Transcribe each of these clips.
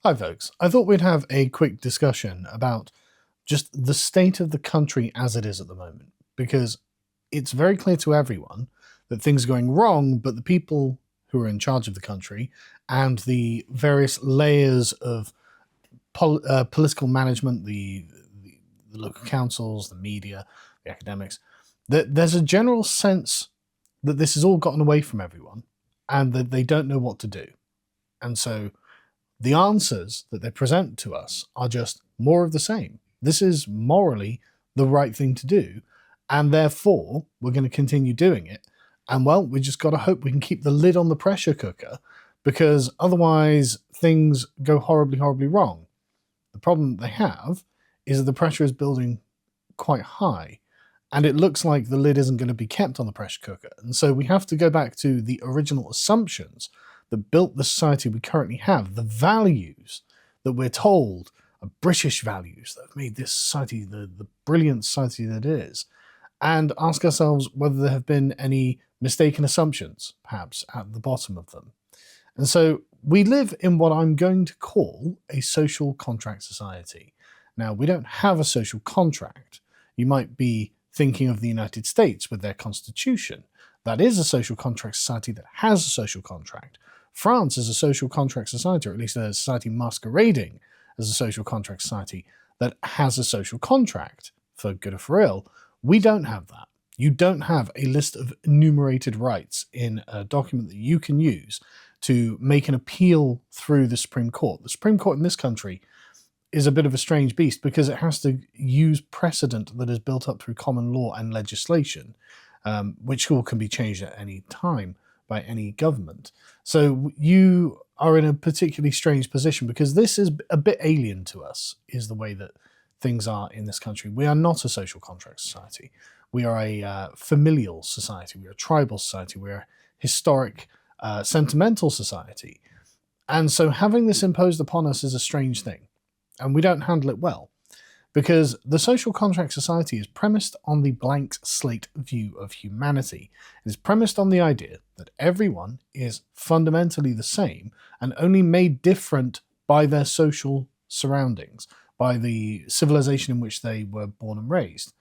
Hi, folks. I thought we'd have a quick discussion about just the state of the country as it is at the moment, because it's very clear to everyone that things are going wrong, but the people who are in charge of the country and the various layers of political management, the local councils, the media, the academics, that there's a general sense that this has all gotten away from everyone and that they don't know what to do. And so the answers that they present to us are just more of the same. This is morally the right thing to do, and therefore we're going to continue doing it. And well, we just got to hope we can keep the lid on the pressure cooker, because otherwise things go horribly, horribly wrong. The problem they have is that the pressure is building quite high, and it looks like the lid isn't going to be kept on the pressure cooker. And so we have to go back to the original assumptions that built the society we currently have, the values that we're told are British values that have made this society the brilliant society that it is, and ask ourselves whether there have been any mistaken assumptions, perhaps, at the bottom of them. And so we live in what I'm going to call a social contract society. Now, we don't have a social contract. You might be thinking of the United States with their constitution. That is a social contract society that has a social contract. France is a social contract society, or at least a society masquerading as a social contract society that has a social contract, for good or for ill. We don't have that. You don't have a list of enumerated rights in a document that you can use to make an appeal through the Supreme Court. The Supreme Court in this country is a bit of a strange beast because it has to use precedent that is built up through common law and legislation, which all can be changed at any time by any government. So you are in a particularly strange position because this is a bit alien to us, is the way that things are in this country. We are not a social contract society. We are a familial society. We are a tribal society. We are a historic, sentimental society. And so having this imposed upon us is a strange thing, and we don't handle it well. Because the social contract society is premised on the blank slate view of humanity. It is premised on the idea that everyone is fundamentally the same and only made different by their social surroundings, by the civilization in which they were born and raised.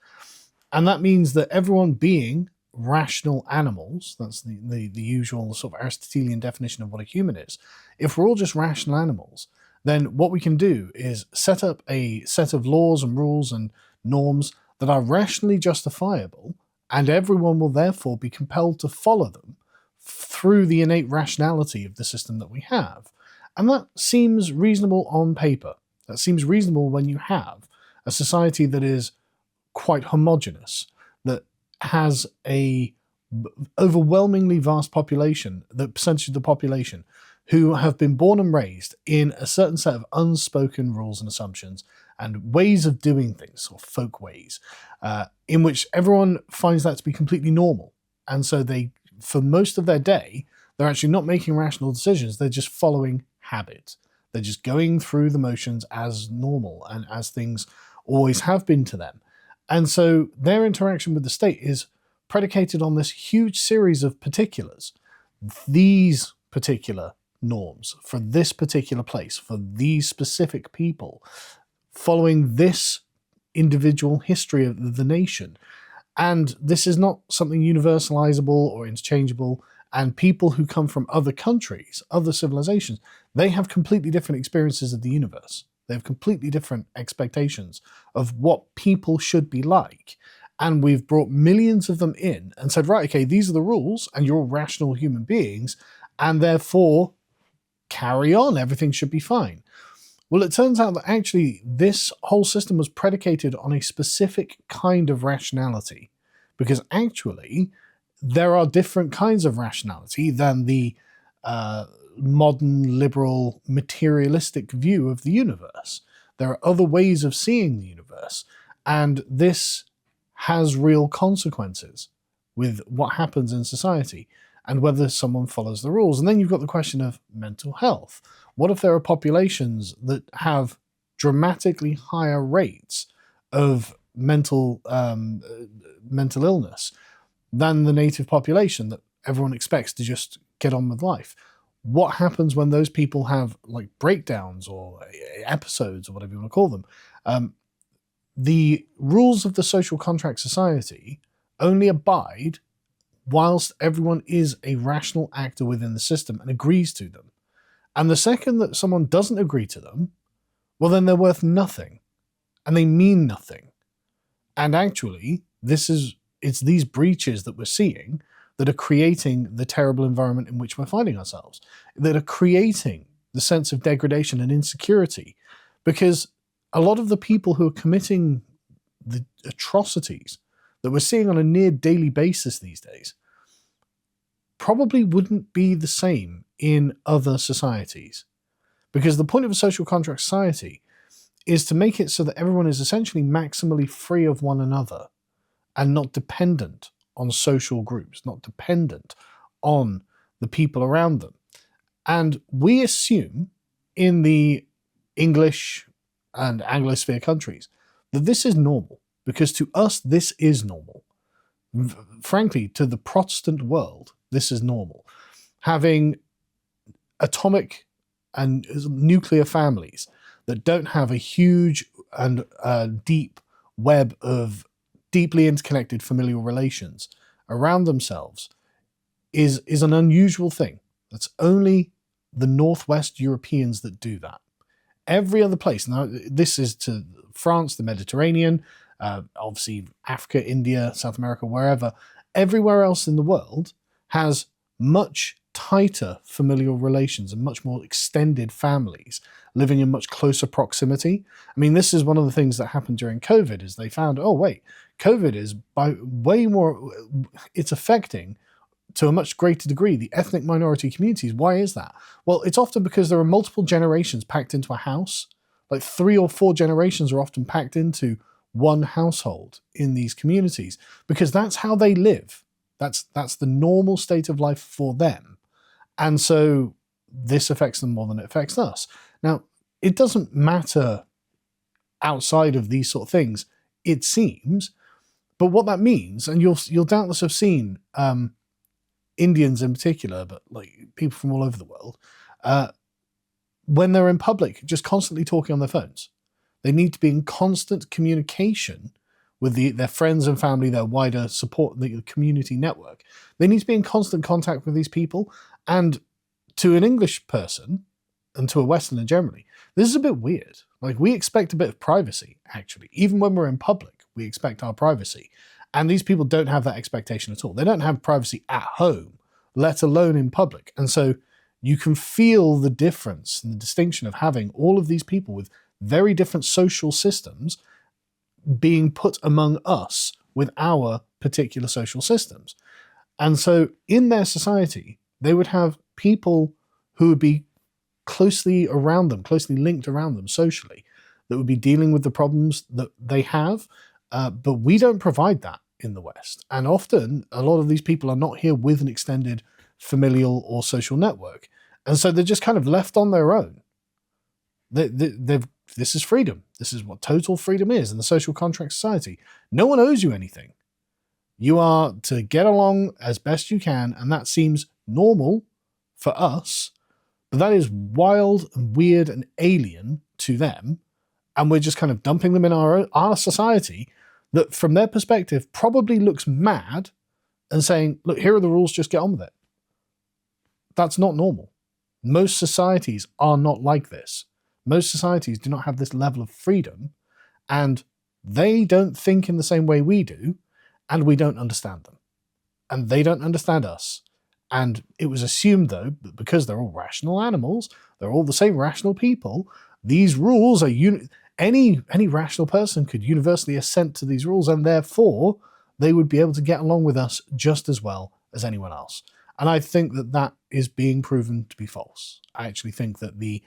And that means that everyone being rational animals, that's the usual sort of Aristotelian definition of what a human is, if we're all just rational animals, then what we can do is set up a set of laws and rules and norms that are rationally justifiable, and everyone will therefore be compelled to follow them through the innate rationality of the system that we have. And that seems reasonable on paper. That seems reasonable when you have a society that is quite homogenous, that has a overwhelmingly vast population, the percentage of the population who have been born and raised in a certain set of unspoken rules and assumptions and ways of doing things, or folk ways, in which everyone finds that to be completely normal. And so they, for most of their day, they're actually not making rational decisions, they're just following habit. They're just going through the motions as normal and as things always have been to them. And so their interaction with the state is predicated on this huge series of particulars. These particular norms for this particular place, for these specific people, following this individual history of the nation. And this is not something universalizable or interchangeable. And people who come from other countries, other civilizations, they have completely different experiences of the universe. They have completely different expectations of what people should be like. And we've brought millions of them in and said, right, okay, these are the rules, and you're all rational human beings, and therefore carry on, everything should be fine. Well, it turns out that actually this whole system was predicated on a specific kind of rationality, because actually there are different kinds of rationality than the modern, liberal, materialistic view of the universe. There are other ways of seeing the universe, and this has real consequences with what happens in society and whether someone follows the rules. And then you've got the question of mental health. What if there are populations that have dramatically higher rates of mental illness than the native population that everyone expects to just get on with life? what happens when those people have like breakdowns or episodes or whatever you want to call them. The rules of the social contract society only abide whilst everyone is a rational actor within the system and agrees to them. And the second that someone doesn't agree to them, well, then they're worth nothing and they mean nothing. And actually, it's these breaches that we're seeing that are creating the terrible environment in which we're finding ourselves, that are creating the sense of degradation and insecurity, because a lot of the people who are committing the atrocities that we're seeing on a near daily basis these days probably wouldn't be the same in other societies. Because the point of a social contract society is to make it so that everyone is essentially maximally free of one another and not dependent on social groups, not dependent on the people around them. And we assume in the English and Anglosphere countries that this is normal, because to us, this is normal. Frankly, to the Protestant world, this is normal. Having atomic and nuclear families that don't have a huge and deep web of deeply interconnected familial relations around themselves is an unusual thing. That's only the Northwest Europeans that do that. Every other place, now this is to France, the Mediterranean, obviously Africa, India, South America, wherever, everywhere else in the world has much tighter familial relations and much more extended families living in much closer proximity. I mean, this is one of the things that happened during COVID, is they found, oh wait, COVID is by way more, it's affecting to a much greater degree the ethnic minority communities. Why is that? Well, it's often because there are multiple generations packed into a house. Like 3 or 4 generations are often packed into one household in these communities, because that's how they live. That's the normal state of life for them. And so this affects them more than it affects us. Now, it doesn't matter outside of these sort of things, it seems, but what that means, and you'll doubtless have seen Indians in particular, but like people from all over the world, when they're in public, just constantly talking on their phones. They need to be in constant communication with their friends and family, their wider support, the community network. They need to be in constant contact with these people. And to an English person, and to a Westerner generally, this is a bit weird. Like, we expect a bit of privacy, actually. Even when we're in public, we expect our privacy. And these people don't have that expectation at all. They don't have privacy at home, let alone in public. And so you can feel the difference and the distinction of having all of these people with very different social systems being put among us with our particular social systems. And so in their society, they would have people who would be closely around them, closely linked around them socially, that would be dealing with the problems that they have. But we don't provide that in the West. And often, a lot of these people are not here with an extended familial or social network. And so they're just kind of left on their own. This is freedom. This is what total freedom is in the social contract society. No one owes you anything. You are to get along as best you can, and that seems normal for us, but that is wild and weird and alien to them, and we're just kind of dumping them in our society that, from their perspective, probably looks mad, and saying, look, here are the rules, just get on with it. That's not normal. Most societies are not like this. Most societies do not have this level of freedom, and they don't think in the same way we do, and we don't understand them. And they don't understand us. And it was assumed, though, that because they're all rational animals, they're all the same rational people, these rules are any rational person could universally assent to these rules, and therefore they would be able to get along with us just as well as anyone else. And I think that that is being proven to be false. I actually think that the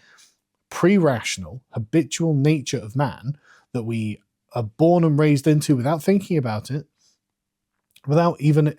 pre-rational, habitual nature of man that we are born and raised into without thinking about it, without even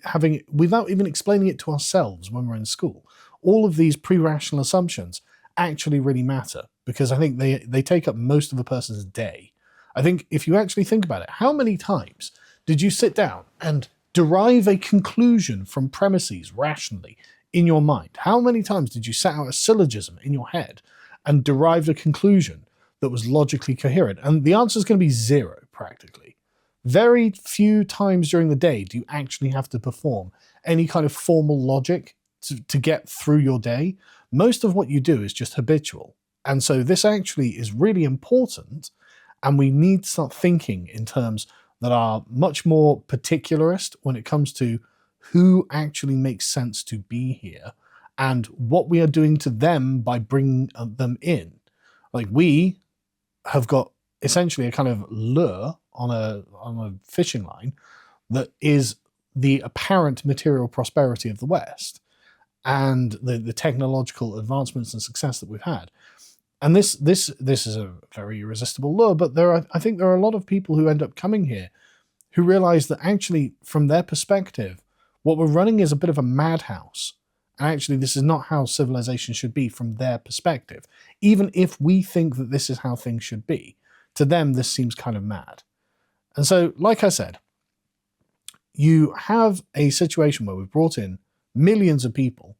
explaining it to ourselves when we're in school, all of these pre-rational assumptions actually really matter, because I think they take up most of a person's day. I think if you actually think about it, how many times did you sit down and derive a conclusion from premises rationally in your mind? How many times did you set out a syllogism in your head and derive a conclusion that was logically coherent? And the answer is going to be zero, practically. Very few times during the day do you actually have to perform any kind of formal logic to get through your day. Most of what you do is just habitual. And so this actually is really important, and we need to start thinking in terms that are much more particularist when it comes to who actually makes sense to be here and what we are doing to them by bringing them in. Like, we have got essentially a kind of lure on a fishing line that is the apparent material prosperity of the West and the technological advancements and success that we've had. And this is a very irresistible lure, but I think there are a lot of people who end up coming here who realize that actually, from their perspective, what we're running is a bit of a madhouse. And actually, this is not how civilization should be from their perspective. Even if we think that this is how things should be, to them, this seems kind of mad. And so, like I said, you have a situation where we've brought in millions of people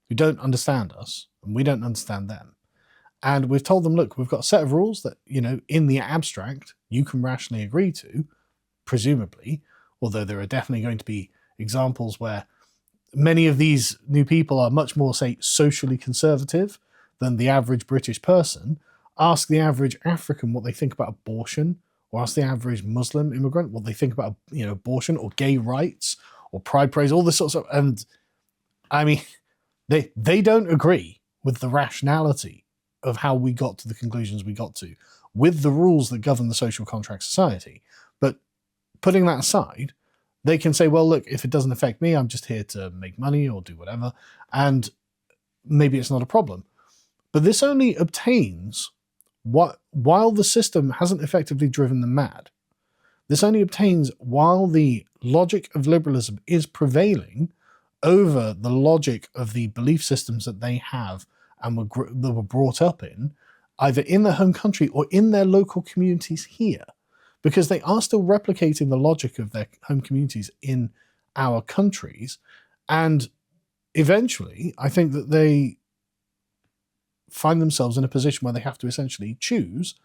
who don't understand us, and we don't understand them. And we've told them, look, we've got a set of rules that, in the abstract, you can rationally agree to, presumably, although there are definitely going to be examples where many of these new people are much more, say, socially conservative than the average British person. Ask the average African what they think about abortion, or ask the average Muslim immigrant what they think about, abortion or gay rights or pride praise, all this sort of stuff. And I mean, they don't agree with the rationality of how we got to the conclusions we got to with the rules that govern the social contract society. But putting that aside, they can say, well, look, if it doesn't affect me, I'm just here to make money or do whatever, and maybe it's not a problem. But this only obtains while the system hasn't effectively driven them mad. This only obtains while the logic of liberalism is prevailing over the logic of the belief systems that they have and that were brought up in, either in their home country or in their local communities here, because they are still replicating the logic of their home communities in our countries. And eventually, I think that they find themselves in a position where they have to essentially choose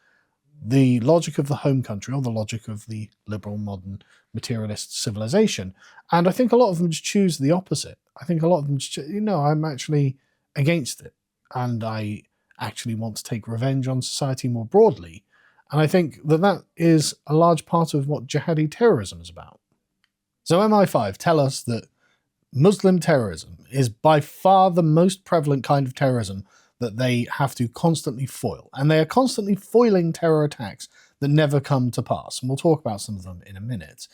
the logic of the home country or the logic of the liberal, modern, materialist civilization. And I think a lot of them just choose the opposite. I think a lot of them just, I'm actually against it. And I actually want to take revenge on society more broadly. And I think that is a large part of what jihadi terrorism is about. So MI5 tell us that Muslim terrorism is by far the most prevalent kind of terrorism that they have to constantly foil. And they are constantly foiling terror attacks that never come to pass. And we'll talk about some of them in a minute.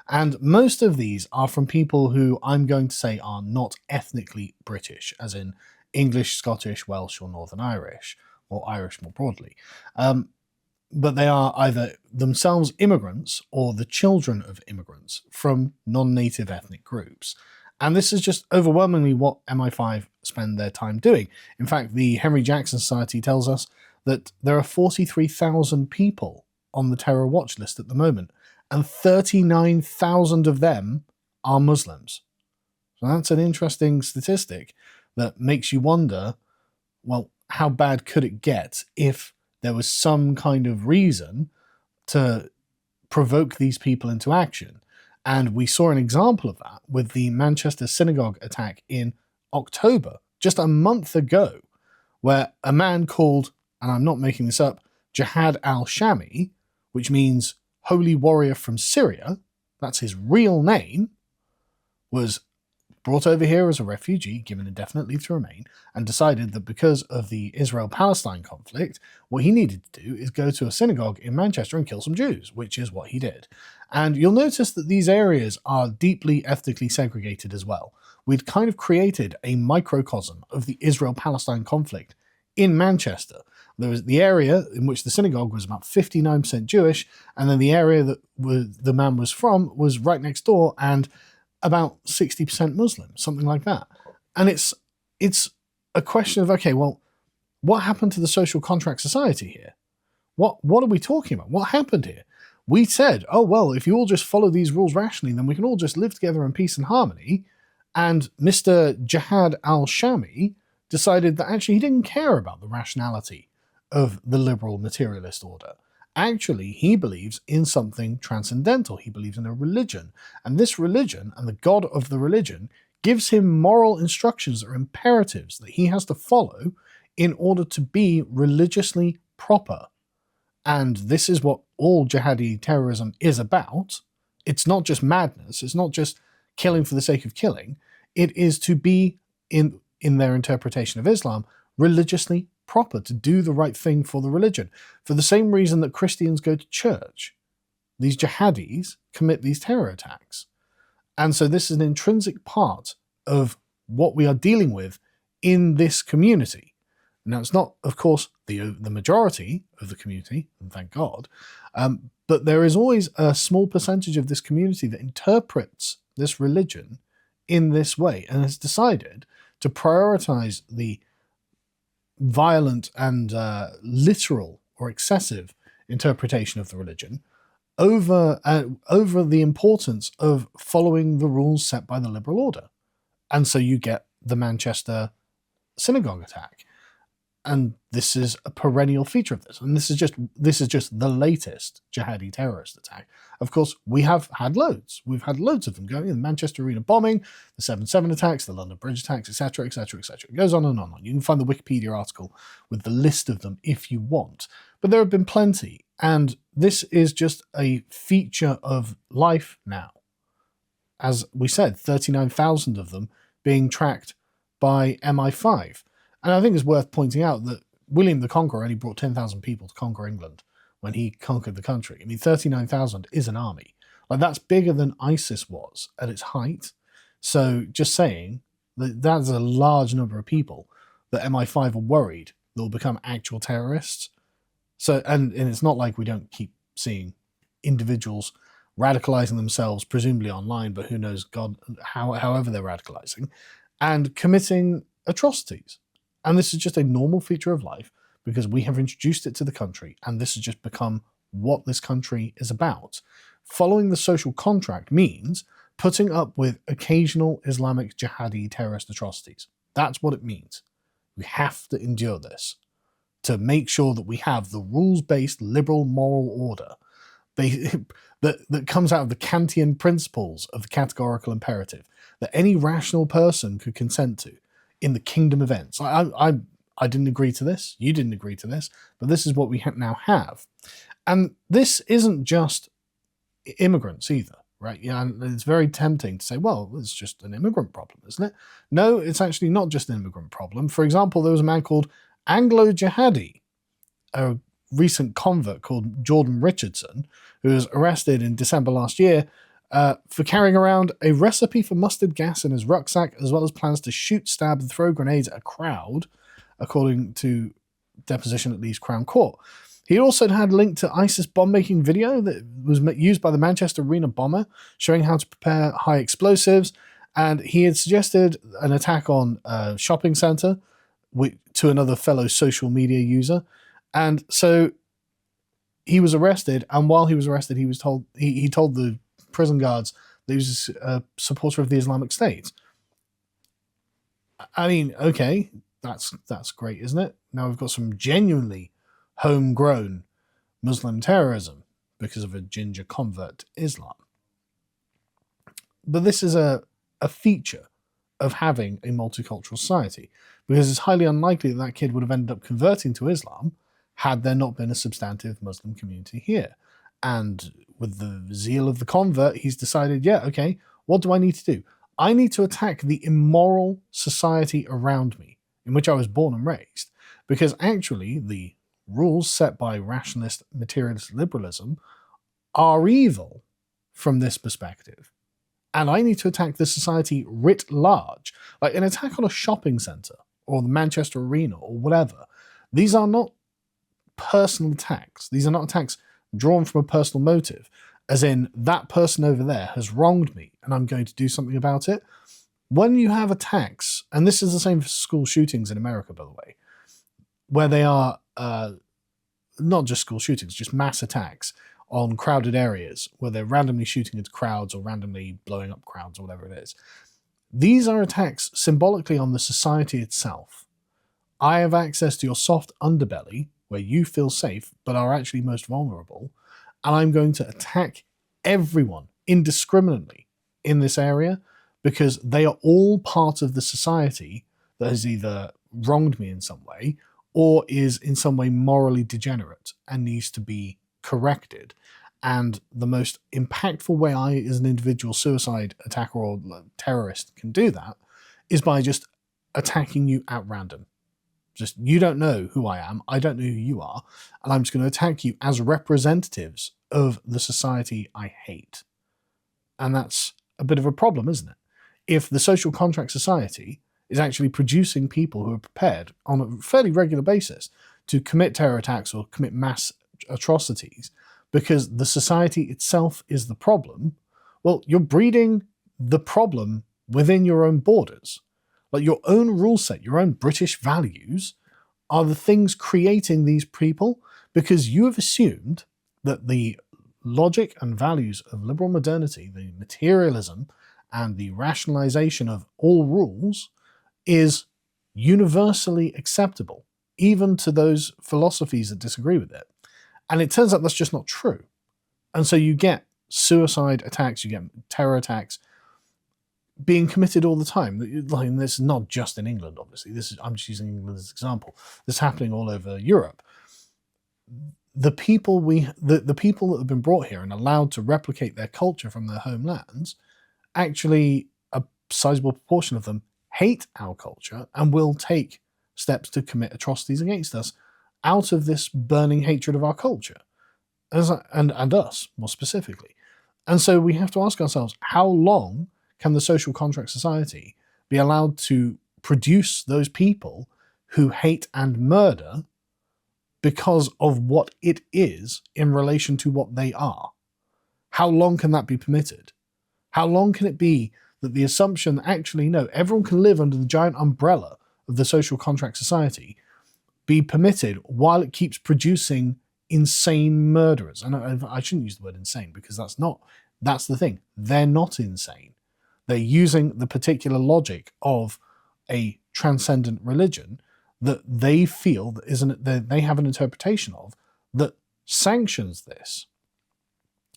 And most of these are from people who I'm going to say are not ethnically British, as in English, Scottish, Welsh, or Northern Irish, or Irish more broadly. But they are either themselves immigrants or the children of immigrants from non-native ethnic groups. And this is just overwhelmingly what MI5 spend their time doing. In fact, the Henry Jackson Society tells us that there are 43,000 people on the terror watch list at the moment, and 39,000 of them are Muslims. So that's an interesting statistic that makes you wonder, well, how bad could it get if there was some kind of reason to provoke these people into action? And we saw an example of that with the Manchester synagogue attack in October, just a month ago, where a man called, and I'm not making this up, Jihad al-Shami, which means holy warrior from Syria, that's his real name, was brought over here as a refugee, given indefinite leave to remain, and decided that because of the Israel-Palestine conflict, what he needed to do is go to a synagogue in Manchester and kill some Jews, which is what he did. And you'll notice that these areas are deeply ethnically segregated as well. We'd kind of created a microcosm of the Israel-Palestine conflict in Manchester. There was the area in which the synagogue was about 59% Jewish, and then the area that the man was from was right next door and about 60% Muslim, something like that. And it's a question of, okay, well, what happened to the social contract society here? What are we talking about? What happened here? We said, oh, well, if you all just follow these rules rationally, then we can all just live together in peace and harmony. And Mr. Jihad al-Shami decided that actually he didn't care about the rationality of the liberal materialist order. Actually, he believes in something transcendental. He believes in a religion. And this religion, and the god of the religion, gives him moral instructions or imperatives that he has to follow in order to be religiously proper. And this is what all jihadi terrorism is about. It's not just madness. It's not just killing for the sake of killing. It is to be, in their interpretation of Islam, religiously proper, to do the right thing for the religion. For the same reason that Christians go to church, these jihadis commit these terror attacks. And so this is an intrinsic part of what we are dealing with in this community. Now, it's not, of course, the majority of the community, and thank God, but there is always a small percentage of this community that interprets this religion in this way and has decided to prioritize the violent and literal or excessive interpretation of the religion over the importance of following the rules set by the liberal order. And so you get the Manchester synagogue attack. And this is a perennial feature of this. And this is just the latest jihadi terrorist attack. Of course, we have had loads. We've had loads of them going. The Manchester Arena bombing, the 7/7 attacks, the London Bridge attacks, etc., etc., etc. It goes on and on. You can find the Wikipedia article with the list of them if you want. But there have been plenty. And this is just a feature of life now. As we said, 39,000 of them being tracked by MI5. And I think it's worth pointing out that William the Conqueror only brought 10,000 people to conquer England when he conquered the country. I mean, 39,000 is an army. Like, that's bigger than ISIS was at its height. So just saying that that's a large number of people that MI5 are worried that will become actual terrorists. So, and it's not like we don't keep seeing individuals radicalizing themselves, presumably online, but who knows, God, however they're radicalizing, and committing atrocities. And this is just a normal feature of life because we have introduced it to the country, and this has just become what this country is about. Following the social contract means putting up with occasional Islamic jihadi terrorist atrocities. That's what it means. We have to endure this to make sure that we have the rules-based liberal moral order that comes out of the Kantian principles of the categorical imperative that any rational person could consent to in the kingdom events. I didn't agree to this. You didn't agree to this. But this is what we now have. And this isn't just immigrants either, right? Yeah, and it's very tempting to say, well, it's just an immigrant problem, isn't it? No, it's actually not just an immigrant problem. For example, there was a man called Anglo Jihadi, a recent convert called Jordan Richardson, who was arrested in December last year for carrying around a recipe for mustard gas in his rucksack, as well as plans to shoot, stab, and throw grenades at a crowd, according to deposition at Leeds Crown Court. He also had a link to ISIS bomb-making video that was used by the Manchester Arena bomber, showing how to prepare high explosives, and he had suggested an attack on a shopping centre to another fellow social media user. And so he was arrested, and while he was arrested, he was told he told the prison guards that he was a supporter of the Islamic State. I mean, okay, that's great, isn't it? Now we've got some genuinely homegrown Muslim terrorism because of a ginger convert to Islam. But this is a feature of having a multicultural society, because it's highly unlikely that that kid would have ended up converting to Islam had there not been a substantive Muslim community here. And with the zeal of the convert, he's decided, yeah, okay, what do I need to do? I need to attack the immoral society around me, in which I was born and raised, because actually the rules set by rationalist materialist liberalism are evil from this perspective. And I need to attack the society writ large. Like an attack on a shopping centre or the Manchester Arena or whatever. These are not personal attacks. These are not attacks drawn from a personal motive, as in that person over there has wronged me and I'm going to do something about it. When you have attacks, and this is the same for school shootings in America, by the way, where they are not just school shootings, just mass attacks on crowded areas where they're randomly shooting into crowds or randomly blowing up crowds or whatever it is. These are attacks symbolically on the society itself. I have access to your soft underbelly, where you feel safe but are actually most vulnerable, and I'm going to attack everyone indiscriminately in this area because they are all part of the society that has either wronged me in some way or is in some way morally degenerate and needs to be corrected. And the most impactful way I, as an individual suicide attacker or terrorist, can do that is by just attacking you at random. Just, you don't know who I am, I don't know who you are, and I'm just going to attack you as representatives of the society I hate. And that's a bit of a problem, isn't it? If the social contract society is actually producing people who are prepared on a fairly regular basis to commit terror attacks or commit mass atrocities because the society itself is the problem, well, you're breeding the problem within your own borders. Like, your own rule set, your own British values are the things creating these people because you have assumed that the logic and values of liberal modernity, the materialism and the rationalization of all rules, is universally acceptable, even to those philosophies that disagree with it. And it turns out that's just not true. And so you get suicide attacks, you get terror attacks being committed all the time. Like, this is not just in England, obviously. I'm just using England as an example. This is happening all over Europe. The people the people that have been brought here and allowed to replicate their culture from their homelands, actually a sizable proportion of them hate our culture and will take steps to commit atrocities against us out of this burning hatred of our culture, and us more specifically. And so we have to ask ourselves, how long can the social contract society be allowed to produce those people who hate and murder because of what it is in relation to what they are? How long can that be permitted? How long can it be that the assumption that actually, no, everyone can live under the giant umbrella of the social contract society be permitted while it keeps producing insane murderers? And I shouldn't use the word insane because that's the thing. They're not insane. They're using the particular logic of a transcendent religion that they feel that they have an interpretation of that sanctions this.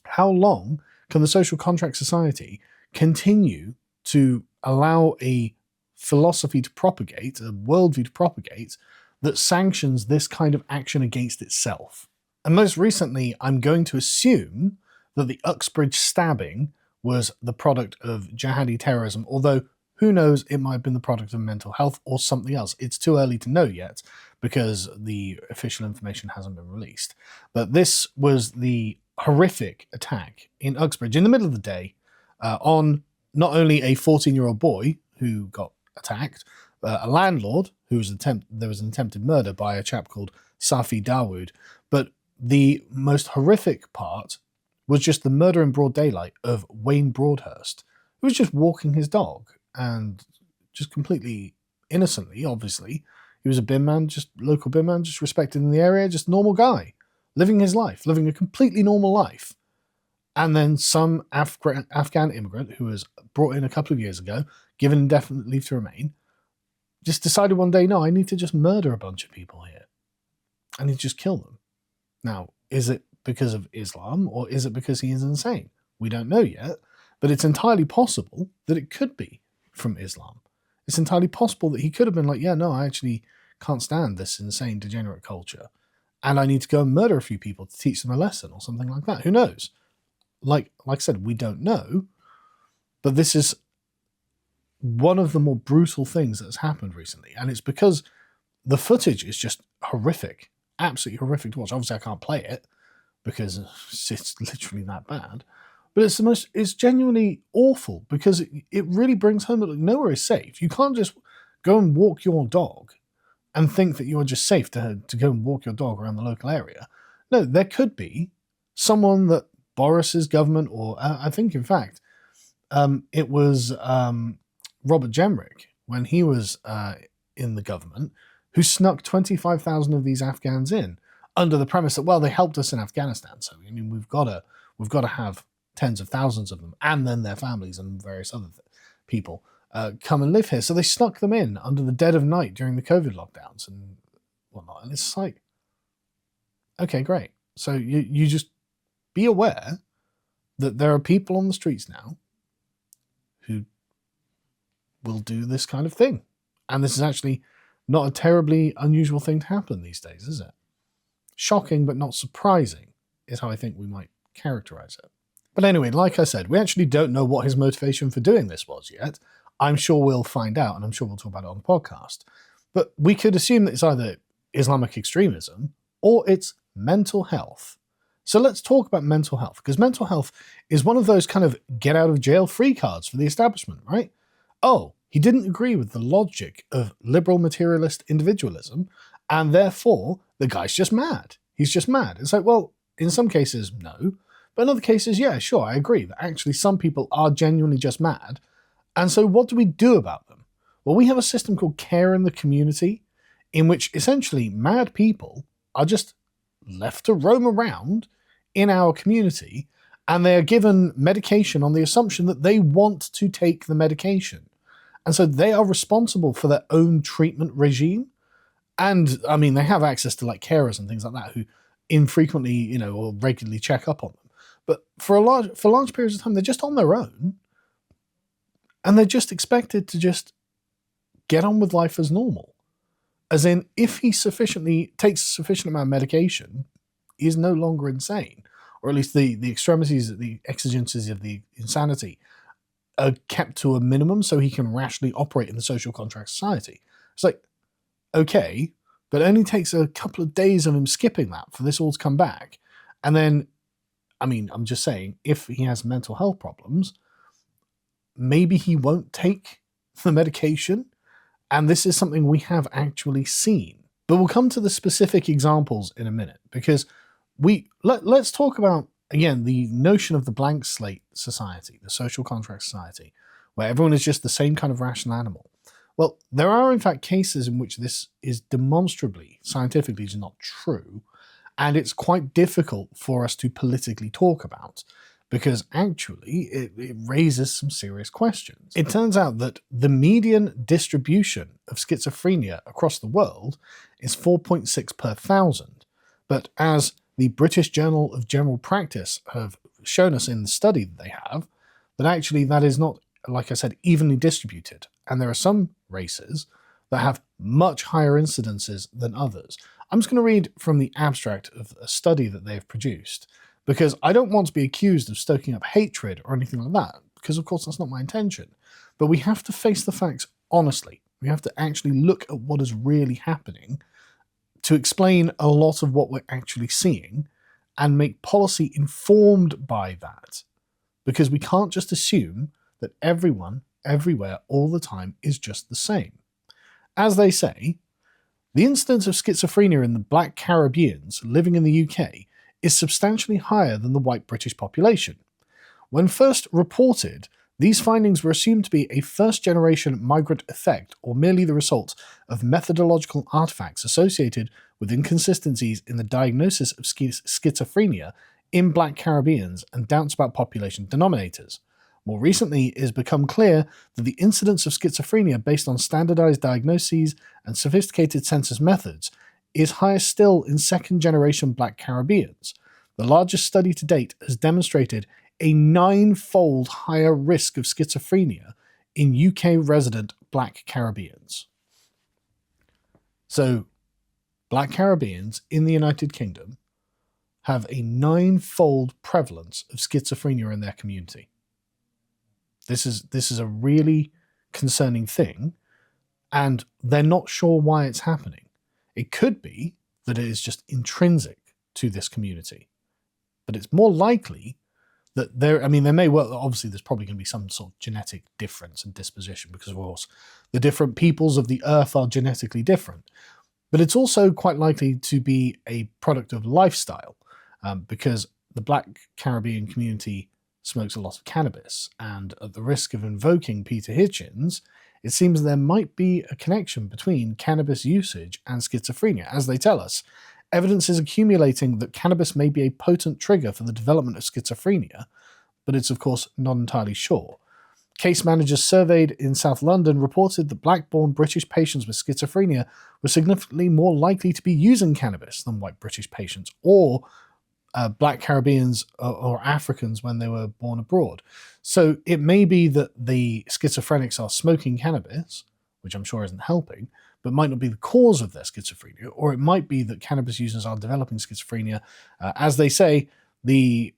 How long can the social contract society continue to allow a philosophy to propagate, a worldview to propagate, that sanctions this kind of action against itself? And most recently, I'm going to assume that the Uxbridge stabbing was the product of jihadi terrorism, although who knows, it might have been the product of mental health or something else. It's too early to know yet because the official information hasn't been released. But this was the horrific attack in Uxbridge in the middle of the day on not only a 14-year-old boy who got attacked, a landlord there was an attempted murder by a chap called Safi Dawood, but the most horrific part was just the murder in broad daylight of Wayne Broadhurst, who was just walking his dog and just completely innocently, obviously. He was a bin man, just local bin man, just respected in the area, just normal guy, living his life, living a completely normal life. And then some Afghan immigrant who was brought in a couple of years ago, given indefinite leave to remain, just decided one day, no, I need to just murder a bunch of people here. I need to just kill them. Now, is it because of Islam or is it because he is insane? We don't know yet, but it's entirely possible that it could be from Islam. It's entirely possible that he could have been like, yeah, no, I actually can't stand this insane, degenerate culture, and I need to go and murder a few people to teach them a lesson or something like that. Who knows? Like I said, we don't know, but this is one of the more brutal things that has happened recently, and it's because the footage is just horrific, absolutely horrific to watch. Obviously, I can't play it because it's literally that bad, but it's genuinely awful because it really brings home that nowhere is safe. You can't just go and walk your dog and think that you're just safe to go and walk your dog around the local area. No, there could be someone that Boris's government, or I think, in fact, it was Robert Jenrick, when he was in the government, who snuck 25,000 of these Afghans in under the premise that, well, they helped us in Afghanistan, so I mean we've got to have tens of thousands of them, and then their families and various other people come and live here. So they snuck them in under the dead of night during the COVID lockdowns and whatnot. And it's like, okay, great. So you just be aware that there are people on the streets now who will do this kind of thing. And this is actually not a terribly unusual thing to happen these days, is it? Shocking, but not surprising, is how I think we might characterize it. But anyway, like I said, we actually don't know what his motivation for doing this was yet. I'm sure we'll find out, and I'm sure we'll talk about it on the podcast. But we could assume that it's either Islamic extremism or it's mental health. So let's talk about mental health, because mental health is one of those kind of get out of jail free cards for the establishment, right? Oh, he didn't agree with the logic of liberal materialist individualism, and therefore the guy's just mad. He's just mad. It's like, well, in some cases, no. But in other cases, yeah, sure, I agree that actually some people are genuinely just mad. And so what do we do about them? Well, we have a system called care in the community, in which essentially mad people are just left to roam around in our community, and they are given medication on the assumption that they want to take the medication. And so they are responsible for their own treatment regime. And I mean, they have access to like carers and things like that who infrequently, or regularly check up on them. But for large periods of time, they're just on their own, and they're just expected to just get on with life as normal. As in, if he takes a sufficient amount of medication, he is no longer insane, or at least the extremities, the exigencies of the insanity are kept to a minimum so he can rationally operate in the social contract society. It's like, okay, but it only takes a couple of days of him skipping that for this all to come back. And then, I mean, I'm just saying, if he has mental health problems, maybe he won't take the medication. And this is something we have actually seen. But we'll come to the specific examples in a minute, because let's talk about, again, the notion of the blank slate society, the social contract society, where everyone is just the same kind of rational animal. Well, there are in fact cases in which this is demonstrably, scientifically, is not true, and it's quite difficult for us to politically talk about, because actually it raises some serious questions. It turns out that the median distribution of schizophrenia across the world is 4.6 per thousand, but as the British Journal of General Practice have shown us in the study that they have, that actually that is not, like I said, evenly distributed. And there are some races that have much higher incidences than others. I'm just going to read from the abstract of a study that they've produced, because I don't want to be accused of stoking up hatred or anything like that, because of course that's not my intention. But we have to face the facts honestly. We have to actually look at what is really happening to explain a lot of what we're actually seeing and make policy informed by that. Because we can't just assume that everyone, everywhere, all the time is just the same. As they say, the incidence of schizophrenia in the Black Caribbeans living in the UK is substantially higher than the white British population. When first reported, these findings were assumed to be a first-generation migrant effect or merely the result of methodological artifacts associated with inconsistencies in the diagnosis of schizophrenia in Black Caribbeans and doubts about population denominators. More recently, it has become clear that the incidence of schizophrenia based on standardized diagnoses and sophisticated census methods is higher still in second-generation Black Caribbeans. The largest study to date has demonstrated a 9-fold higher risk of schizophrenia in UK resident Black Caribbeans. So, Black Caribbeans in the United Kingdom have a 9-fold prevalence of schizophrenia in their community. This is a really concerning thing, and they're not sure why it's happening. It could be that it is just intrinsic to this community, but it's more likely that there may well, obviously there's probably going to be some sort of genetic difference in disposition, because of course the different peoples of the earth are genetically different. But it's also quite likely to be a product of lifestyle, because the Black Caribbean community smokes a lot of cannabis, and at the risk of invoking Peter Hitchens, it seems there might be a connection between cannabis usage and schizophrenia. As they tell us, evidence is accumulating that cannabis may be a potent trigger for the development of schizophrenia, but it's of course not entirely sure. Case managers surveyed in South London reported that black-born British patients with schizophrenia were significantly more likely to be using cannabis than white British patients or black Caribbeans or Africans when they were born abroad. So it may be that the schizophrenics are smoking cannabis, which I'm sure isn't helping, but might not be the cause of their schizophrenia, or it might be that cannabis users are developing schizophrenia. As they say, the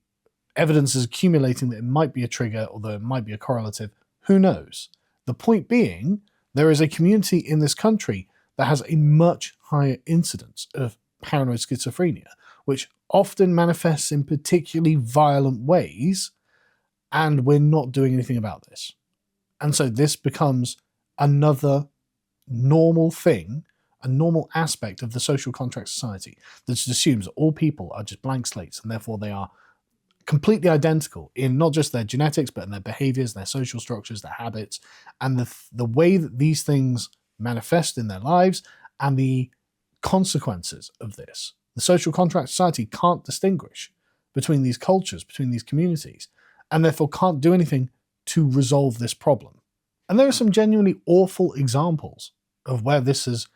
evidence is accumulating that it might be a trigger, although it might be a correlative. Who knows? The point being, there is a community in this country that has a much higher incidence of paranoid schizophrenia, which often manifests in particularly violent ways, and we're not doing anything about this. And so this becomes another normal thing, a normal aspect of the social contract society that just assumes that all people are just blank slates, and therefore they are completely identical in not just their genetics, but in their behaviors, their social structures, their habits, and the way that these things manifest in their lives and the consequences of this. The social contract society can't distinguish between these cultures, between these communities, and therefore can't do anything to resolve this problem. And there are some genuinely awful examples of where this has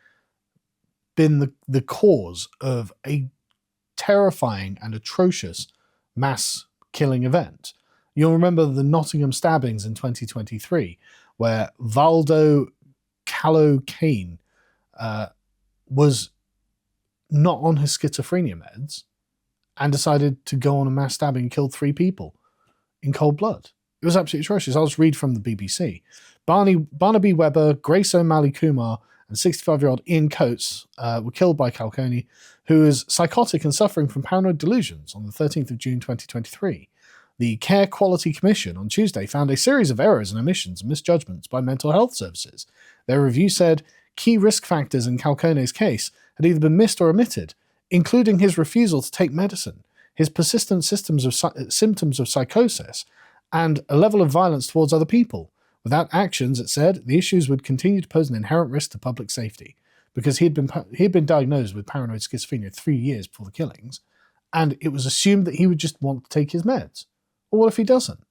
been the cause of a terrifying and atrocious mass killing event. You'll remember the Nottingham stabbings in 2023, where Valdo Callo-Kane was not on his schizophrenia meds and decided to go on a mass stabbing and killed 3 people in cold blood. It was absolutely atrocious. I'll just read from the BBC. Barnaby Webber, Grace O'Malley Kumar, and 65-year-old Ian Coates were killed by Calconi, who is psychotic and suffering from paranoid delusions, on the 13th of June 2023. The Care Quality Commission on Tuesday found a series of errors and omissions and misjudgments by mental health services. Their review said key risk factors in Calcone's case had either been missed or omitted, including his refusal to take medicine, his persistent symptoms of psychosis, and a level of violence towards other people. Without actions, it said, the issues would continue to pose an inherent risk to public safety, because he had been diagnosed with paranoid schizophrenia 3 years before the killings, and it was assumed that he would just want to take his meds. Well, what if he doesn't?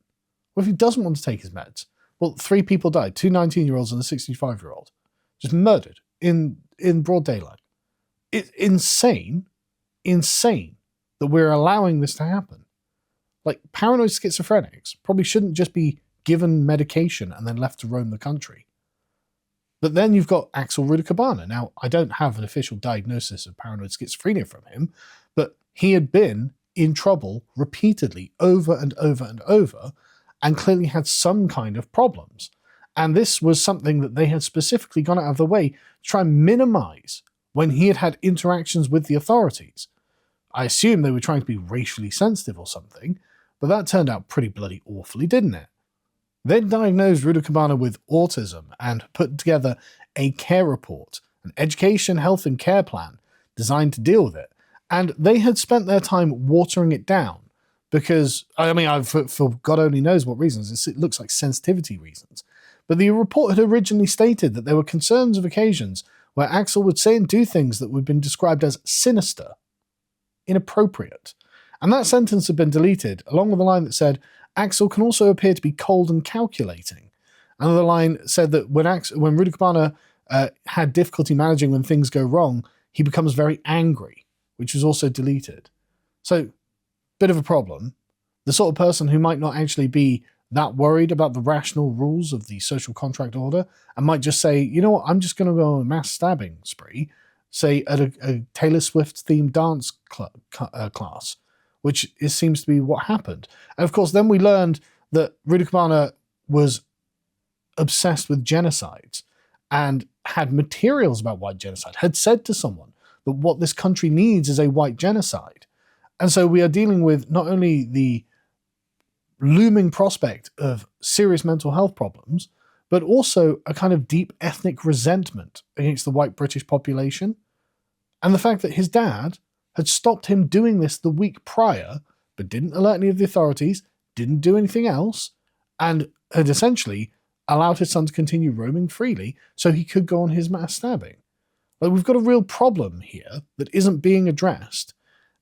What if he doesn't want to take his meds? Well, 3 people died, 2 19-year-olds and a 65-year-old, just murdered in broad daylight. It's insane that we're allowing this to happen. Like, paranoid schizophrenics probably shouldn't just be given medication and then left to roam the country. But then you've got Axel Rudakabana. Now, I don't have an official diagnosis of paranoid schizophrenia from him, but he had been in trouble repeatedly over and over and over, and clearly had some kind of problems. And this was something that they had specifically gone out of the way to try and minimize when he had had interactions with the authorities. I assume they were trying to be racially sensitive or something, but that turned out pretty bloody awfully, didn't it? They diagnosed Rudakabana with autism and put together a care report, an education, health and care plan designed to deal with it. And they had spent their time watering it down because, I mean, for God only knows what reasons, it looks like sensitivity reasons. But the report had originally stated that there were concerns of occasions where Axel would say and do things that would have been described as sinister, inappropriate. And that sentence had been deleted, along with the line that said, Axel can also appear to be cold and calculating. Another line said that when Rudakabana had difficulty managing when things go wrong, he becomes very angry, which was also deleted. So, bit of a problem. The sort of person who might not actually be that worried about the rational rules of the social contract order and might just say, you know what, I'm just going to go on a mass stabbing spree, say at a Taylor Swift-themed dance class, which seems to be what happened. And of course, then we learned that Rudakabana was obsessed with genocides and had materials about white genocide, had said to someone that what this country needs is a white genocide. And so we are dealing with not only the looming prospect of serious mental health problems, but also a kind of deep ethnic resentment against the white British population. And the fact that his dad had stopped him doing this the week prior, but didn't alert any of the authorities, didn't do anything else, and had essentially allowed his son to continue roaming freely so he could go on his mass stabbing. Like, we've got a real problem here that isn't being addressed,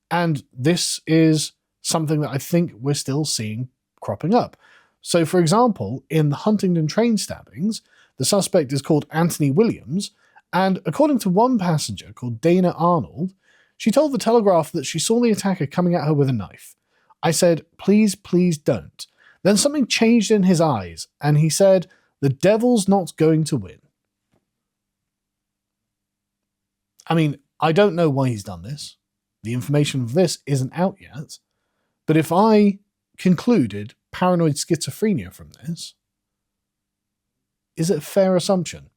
and this is something that I think we're still seeing cropping up. So, for example, in the Huntingdon train stabbings, the suspect is called Anthony Williams, and according to one passenger called Dana Arnold, she told the Telegraph that she saw the attacker coming at her with a knife. I said, please, please don't. Then something changed in his eyes, and he said, the devil's not going to win. I mean, I don't know why he's done this. The information of this isn't out yet. But if I concluded paranoid schizophrenia from this, is it a fair assumption?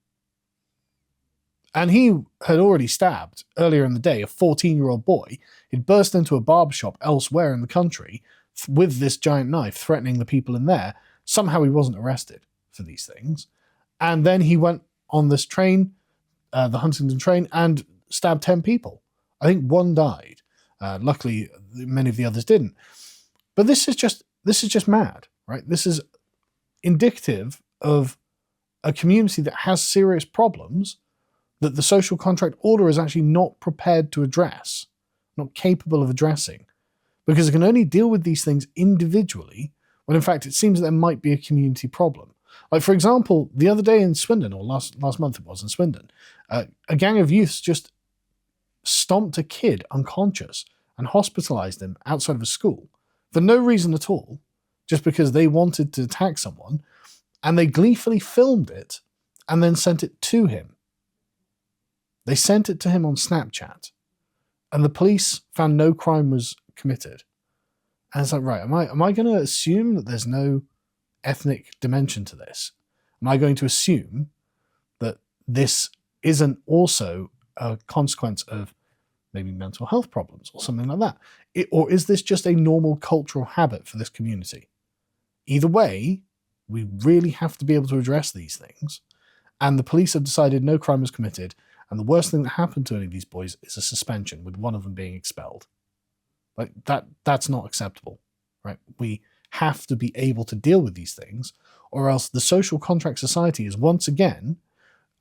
And he had already stabbed, earlier in the day, a 14-year-old boy. He'd burst into a barbershop elsewhere in the country with this giant knife, threatening the people in there. Somehow he wasn't arrested for these things. And then he went on this train, the Huntingdon train, and stabbed 10 people. I think one died. Luckily, many of the others didn't. But this is just mad, right? This is indicative of a community that has serious problems that the social contract order is actually not prepared to address, not capable of addressing, because it can only deal with these things individually when in fact it seems that there might be a community problem. Like, for example, the other day in Swindon, or last month it was in Swindon, a gang of youths just stomped a kid unconscious and hospitalized him outside of a school for no reason at all, just because they wanted to attack someone, and they gleefully filmed it and then sent it to him. They sent it to him on Snapchat, and the police found no crime was committed. And it's like, right, am I going to assume that there's no ethnic dimension to this? Am I going to assume that this isn't also a consequence of maybe mental health problems or something like that? Or is this just a normal cultural habit for this community? Either way, we really have to be able to address these things. And the police have decided no crime was committed. And the worst thing that happened to any of these boys is a suspension, with one of them being expelled. Like, that's not acceptable, right? We have to be able to deal with these things, or else the social contract society is once again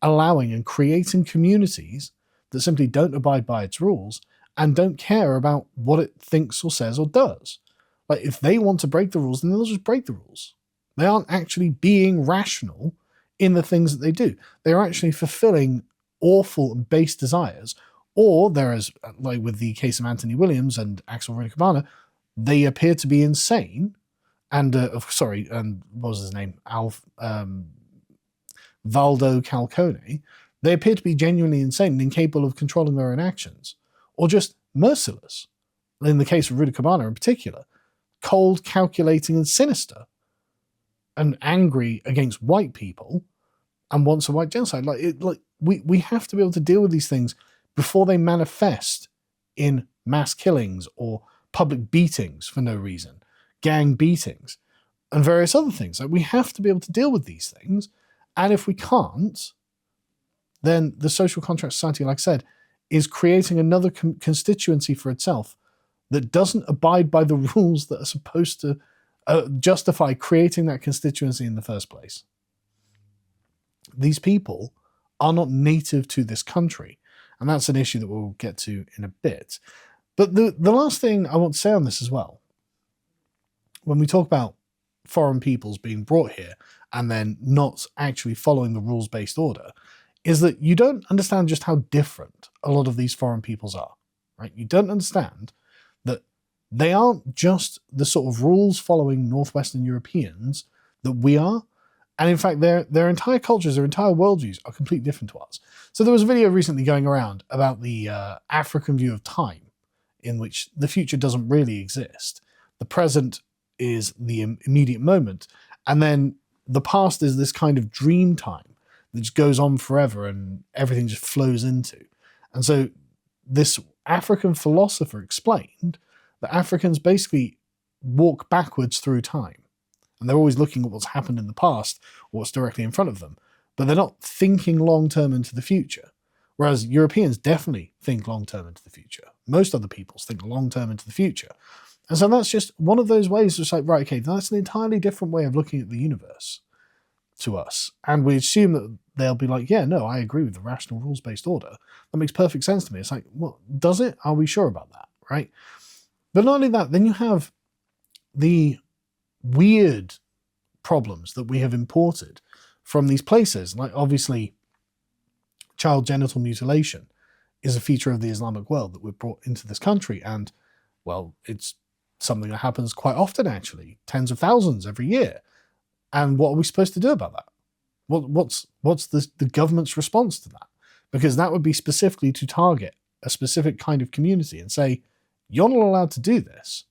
allowing and creating communities that simply don't abide by its rules and don't care about what it thinks or says or does. Like, if they want to break the rules, then they'll just break the rules. They aren't actually being rational in the things that they do. They're actually fulfilling awful and base desires. Or there is, like with the case of Anthony Williams and Axel Rueda, they appear to be insane. And, and what was his name? Valdo Calcone. They appear to be genuinely insane and incapable of controlling their own actions. Or just merciless. In the case of Rueda Cabana in particular. Cold, calculating, and sinister. And angry against white people and wants a white genocide. We have to be able to deal with these things before they manifest in mass killings or public beatings for no reason, gang beatings, and various other things. Like, we have to be able to deal with these things, and if we can't, then the social contract society, like I said, is creating another constituency for itself that doesn't abide by the rules that are supposed to justify creating that constituency in the first place. These people are not native to this country, and that's an issue that we'll get to in a bit. But the last thing I want to say on this as well, when we talk about foreign peoples being brought here and then not actually following the rules-based order, is that you don't understand just how different a lot of these foreign peoples are, right? You don't understand that they aren't just the sort of rules-following Northwestern Europeans that we are. And in fact, their entire cultures, their entire worldviews are completely different to us. So there was a video recently going around about the African view of time, in which the future doesn't really exist. The present is the immediate moment. And then the past is this kind of dream time that just goes on forever and everything just flows into. And so this African philosopher explained that Africans basically walk backwards through time. And they're always looking at what's happened in the past or what's directly in front of them. But they're not thinking long-term into the future. Whereas Europeans definitely think long-term into the future. Most other peoples think long-term into the future. And so that's just one of those ways it's like, right, okay, that's an entirely different way of looking at the universe to us. And we assume that they'll be like, yeah, no, I agree with the rational rules-based order. That makes perfect sense to me. It's like, well, does it? Are we sure about that, right? But not only that, then you have the weird problems that we have imported from these places. Like, obviously, child genital mutilation is a feature of the Islamic world that we've brought into this country. And, well, it's something that happens quite often, actually, tens of thousands every year. And what are we supposed to do about that? What's the government's response to that? Because that would be specifically to target a specific kind of community and say, you're not allowed to do this.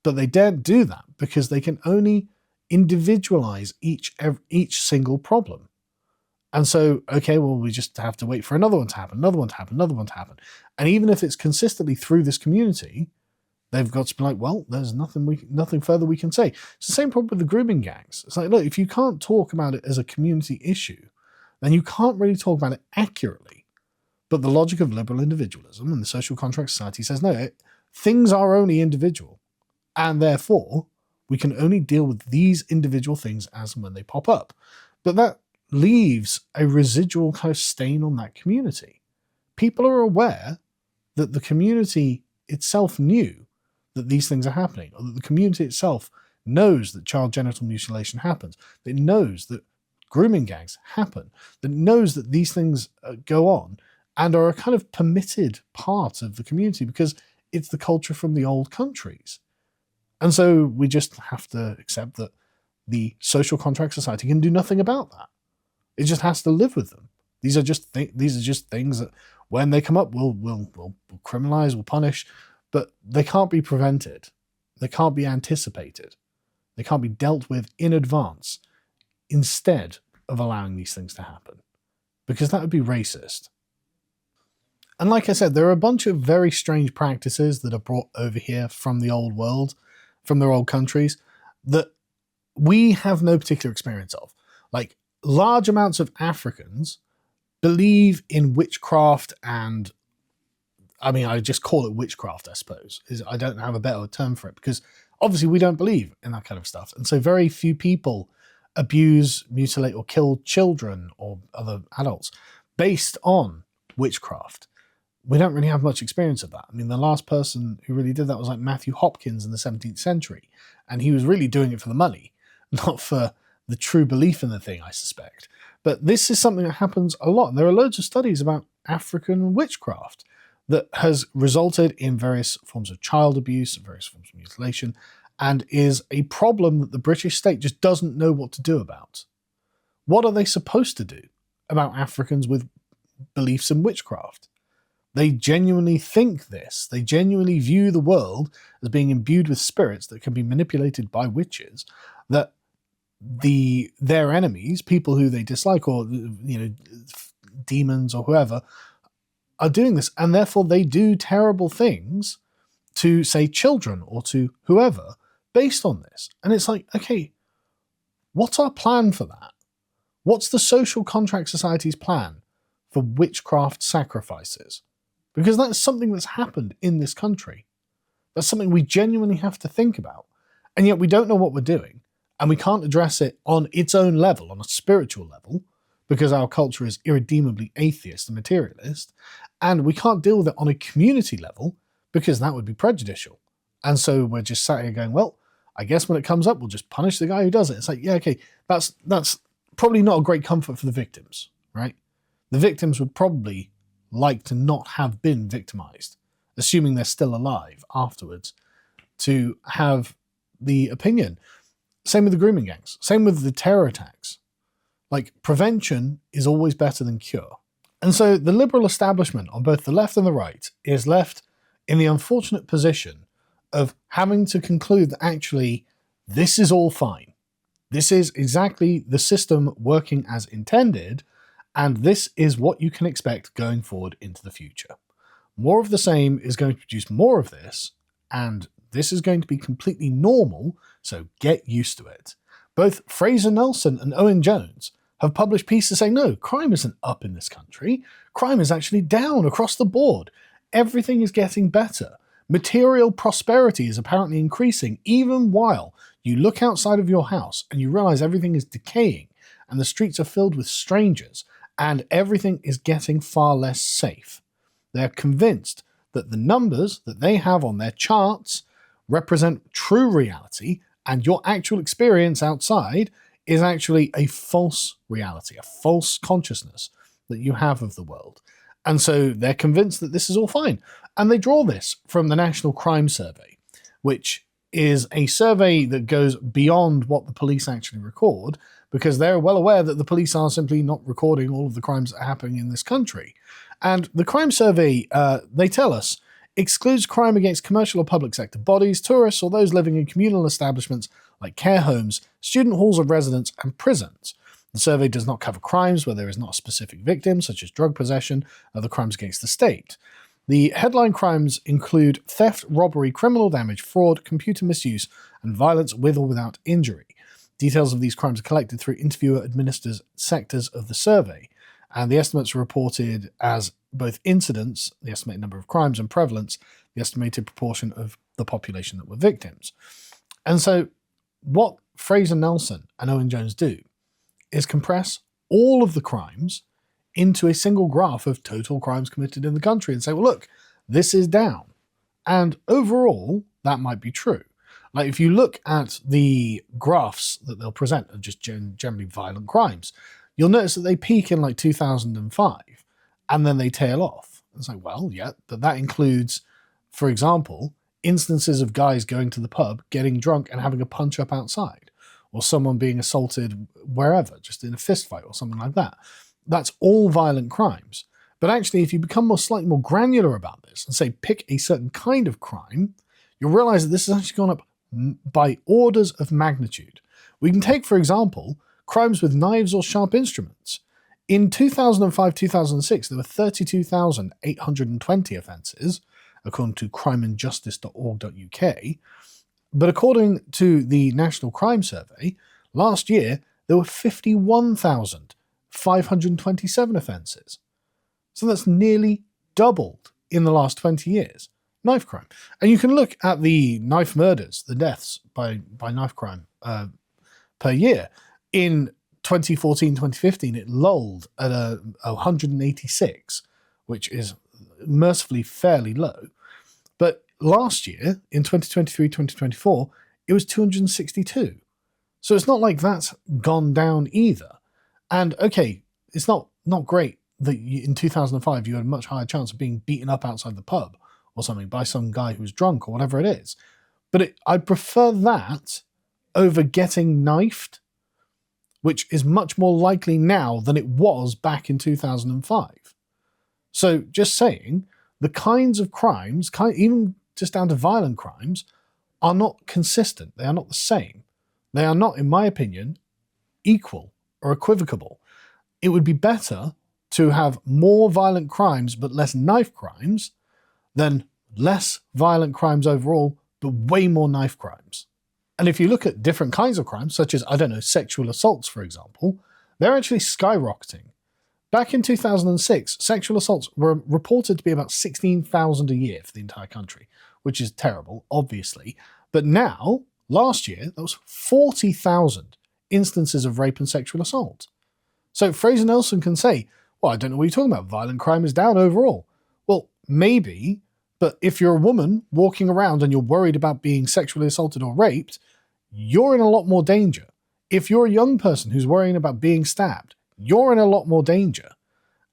But they daren't do that because they can only individualize each single problem. And so, okay, well, we just have to wait for another one to happen, another one to happen, another one to happen. And even if it's consistently through this community, they've got to be like, well, there's nothing further we can say. It's the same problem with the grooming gangs. It's like, look, if you can't talk about it as a community issue, then you can't really talk about it accurately. But the logic of liberal individualism and the social contract society says, no, things are only individual. And therefore, we can only deal with these individual things as and when they pop up. But that leaves a residual kind of stain on that community. People are aware that the community itself knew that these things are happening, or that the community itself knows that child genital mutilation happens, that it knows that grooming gangs happen, that it knows that these things go on and are a kind of permitted part of the community because it's the culture from the old countries. And so we just have to accept that the social contract society can do nothing about that. It just has to live with them. These are just things that, when they come up, we'll criminalize, we'll punish, but they can't be prevented. They can't be anticipated. They can't be dealt with in advance instead of allowing these things to happen, because that would be racist. And like I said, there are a bunch of very strange practices that are brought over here from the old world, from their old countries, that we have no particular experience of. Like, large amounts of Africans believe in witchcraft, and I mean, I just call it witchcraft, I suppose. I don't have a better term for it, because obviously we don't believe in that kind of stuff. And so very few people abuse, mutilate, or kill children or other adults based on witchcraft. We don't really have much experience of that. I mean, the last person who really did that was like Matthew Hopkins in the 17th century. And he was really doing it for the money, not for the true belief in the thing, I suspect. But this is something that happens a lot. And there are loads of studies about African witchcraft that has resulted in various forms of child abuse, various forms of mutilation, and is a problem that the British state just doesn't know what to do about. What are they supposed to do about Africans with beliefs in witchcraft? They genuinely think this. They genuinely view the world as being imbued with spirits that can be manipulated by witches, that their enemies, people who they dislike, or demons or whoever, are doing this, and therefore they do terrible things to, say, children or to whoever based on this. And it's like, okay, what's our plan for that? What's the social contract society's plan for witchcraft sacrifices? Because that's something that's happened in this country. That's something we genuinely have to think about. And yet we don't know what we're doing. And we can't address it on its own level, on a spiritual level, because our culture is irredeemably atheist and materialist. And we can't deal with it on a community level, because that would be prejudicial. And so we're just sat here going, well, I guess when it comes up, we'll just punish the guy who does it. It's like, yeah, okay, that's probably not a great comfort for the victims, right? The victims would probably like to not have been victimized, assuming they're still alive afterwards, to have the opinion. Same with the grooming gangs. Same with the terror attacks. Like, prevention is always better than cure. And so the liberal establishment on both the left and the right is left in the unfortunate position of having to conclude that actually this is all fine. This is exactly the system working as intended, and this is what you can expect going forward into the future. More of the same is going to produce more of this, and this is going to be completely normal, so get used to it. Both Fraser Nelson and Owen Jones have published pieces saying, no, crime isn't up in this country. Crime is actually down across the board. Everything is getting better. Material prosperity is apparently increasing, even while you look outside of your house and you realize everything is decaying and the streets are filled with strangers and everything is getting far less safe. They're convinced that the numbers that they have on their charts represent true reality and your actual experience outside is actually a false reality, a false consciousness that you have of the world. And so they're convinced that this is all fine. And they draw this from the National Crime Survey, which is a survey that goes beyond what the police actually record, because they're well aware that the police are simply not recording all of the crimes that are happening in this country. And the crime survey, they tell us, excludes crime against commercial or public sector bodies, tourists, or those living in communal establishments like care homes, student halls of residence, and prisons. The survey does not cover crimes where there is not a specific victim, such as drug possession, other crimes against the state. The headline crimes include theft, robbery, criminal damage, fraud, computer misuse, and violence with or without injury. Details of these crimes are collected through interviewer-administered sectors of the survey, and the estimates are reported as both incidents, the estimated number of crimes, and prevalence, the estimated proportion of the population that were victims. And so what Fraser Nelson and Owen Jones do is compress all of the crimes into a single graph of total crimes committed in the country and say, well, look, this is down. And overall, that might be true. Like if you look at the graphs that they'll present of just generally violent crimes, you'll notice that they peak in like 2005 and then they tail off. It's like, well, yeah, but that includes, for example, instances of guys going to the pub, getting drunk and having a punch up outside, or someone being assaulted wherever, just in a fist fight or something like that. That's all violent crimes. But actually, if you become slightly more granular about this and say pick a certain kind of crime, you'll realize that this has actually gone up by orders of magnitude. We can take, for example, crimes with knives or sharp instruments. In 2005-2006, there were 32,820 offences, according to crimeandjustice.org.uk. But according to the National Crime Survey, last year there were 51,527 offences. So that's nearly doubled in the last 20 years. Knife crime. And you can look at the knife murders, the deaths by knife crime per year. In 2014-2015, it lulled at 186, which is mercifully fairly low. But last year, in 2023-2024, it was 262. So it's not like that's gone down either. And okay, it's not great that in 2005 you had a much higher chance of being beaten up outside the pub or something by some guy who's drunk or whatever it is. But I'd prefer that over getting knifed, which is much more likely now than it was back in 2005. So just saying, the kinds of crimes, even just down to violent crimes, are not consistent. They are not the same. They are not, in my opinion, equal or equivocable. It would be better to have more violent crimes but less knife crimes than less violent crimes overall but way more knife crimes. And if you look at different kinds of crimes, such as, I don't know, sexual assaults, for example, they're actually skyrocketing. Back in 2006, sexual assaults were reported to be about 16,000 a year for the entire country, which is terrible, obviously. But now, last year, there was 40,000 instances of rape and sexual assault. So Fraser Nelson can say, well, I don't know what you're talking about. Violent crime is down overall. Well, maybe, but if you're a woman walking around and you're worried about being sexually assaulted or raped, you're in a lot more danger. If you're a young person who's worrying about being stabbed, you're in a lot more danger.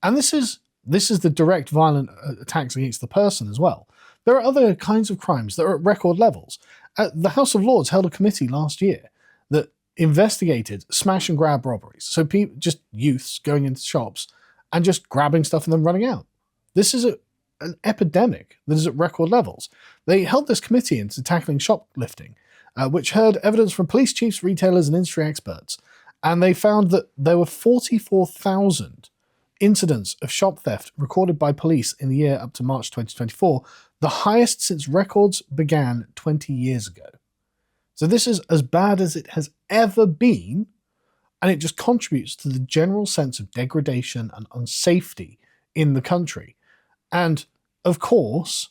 And this is the direct violent attacks against the person as well. There are other kinds of crimes that are at record levels. The House of Lords held a committee last year that investigated smash and grab robberies. So people, just youths going into shops and just grabbing stuff and then running out. This is an epidemic that is at record levels. They held this committee into tackling shoplifting, which heard evidence from police chiefs, retailers, and industry experts. And they found that there were 44,000 incidents of shop theft recorded by police in the year up to March 2024, the highest since records began 20 years ago. So this is as bad as it has ever been, and it just contributes to the general sense of degradation and unsafety in the country. And, of course,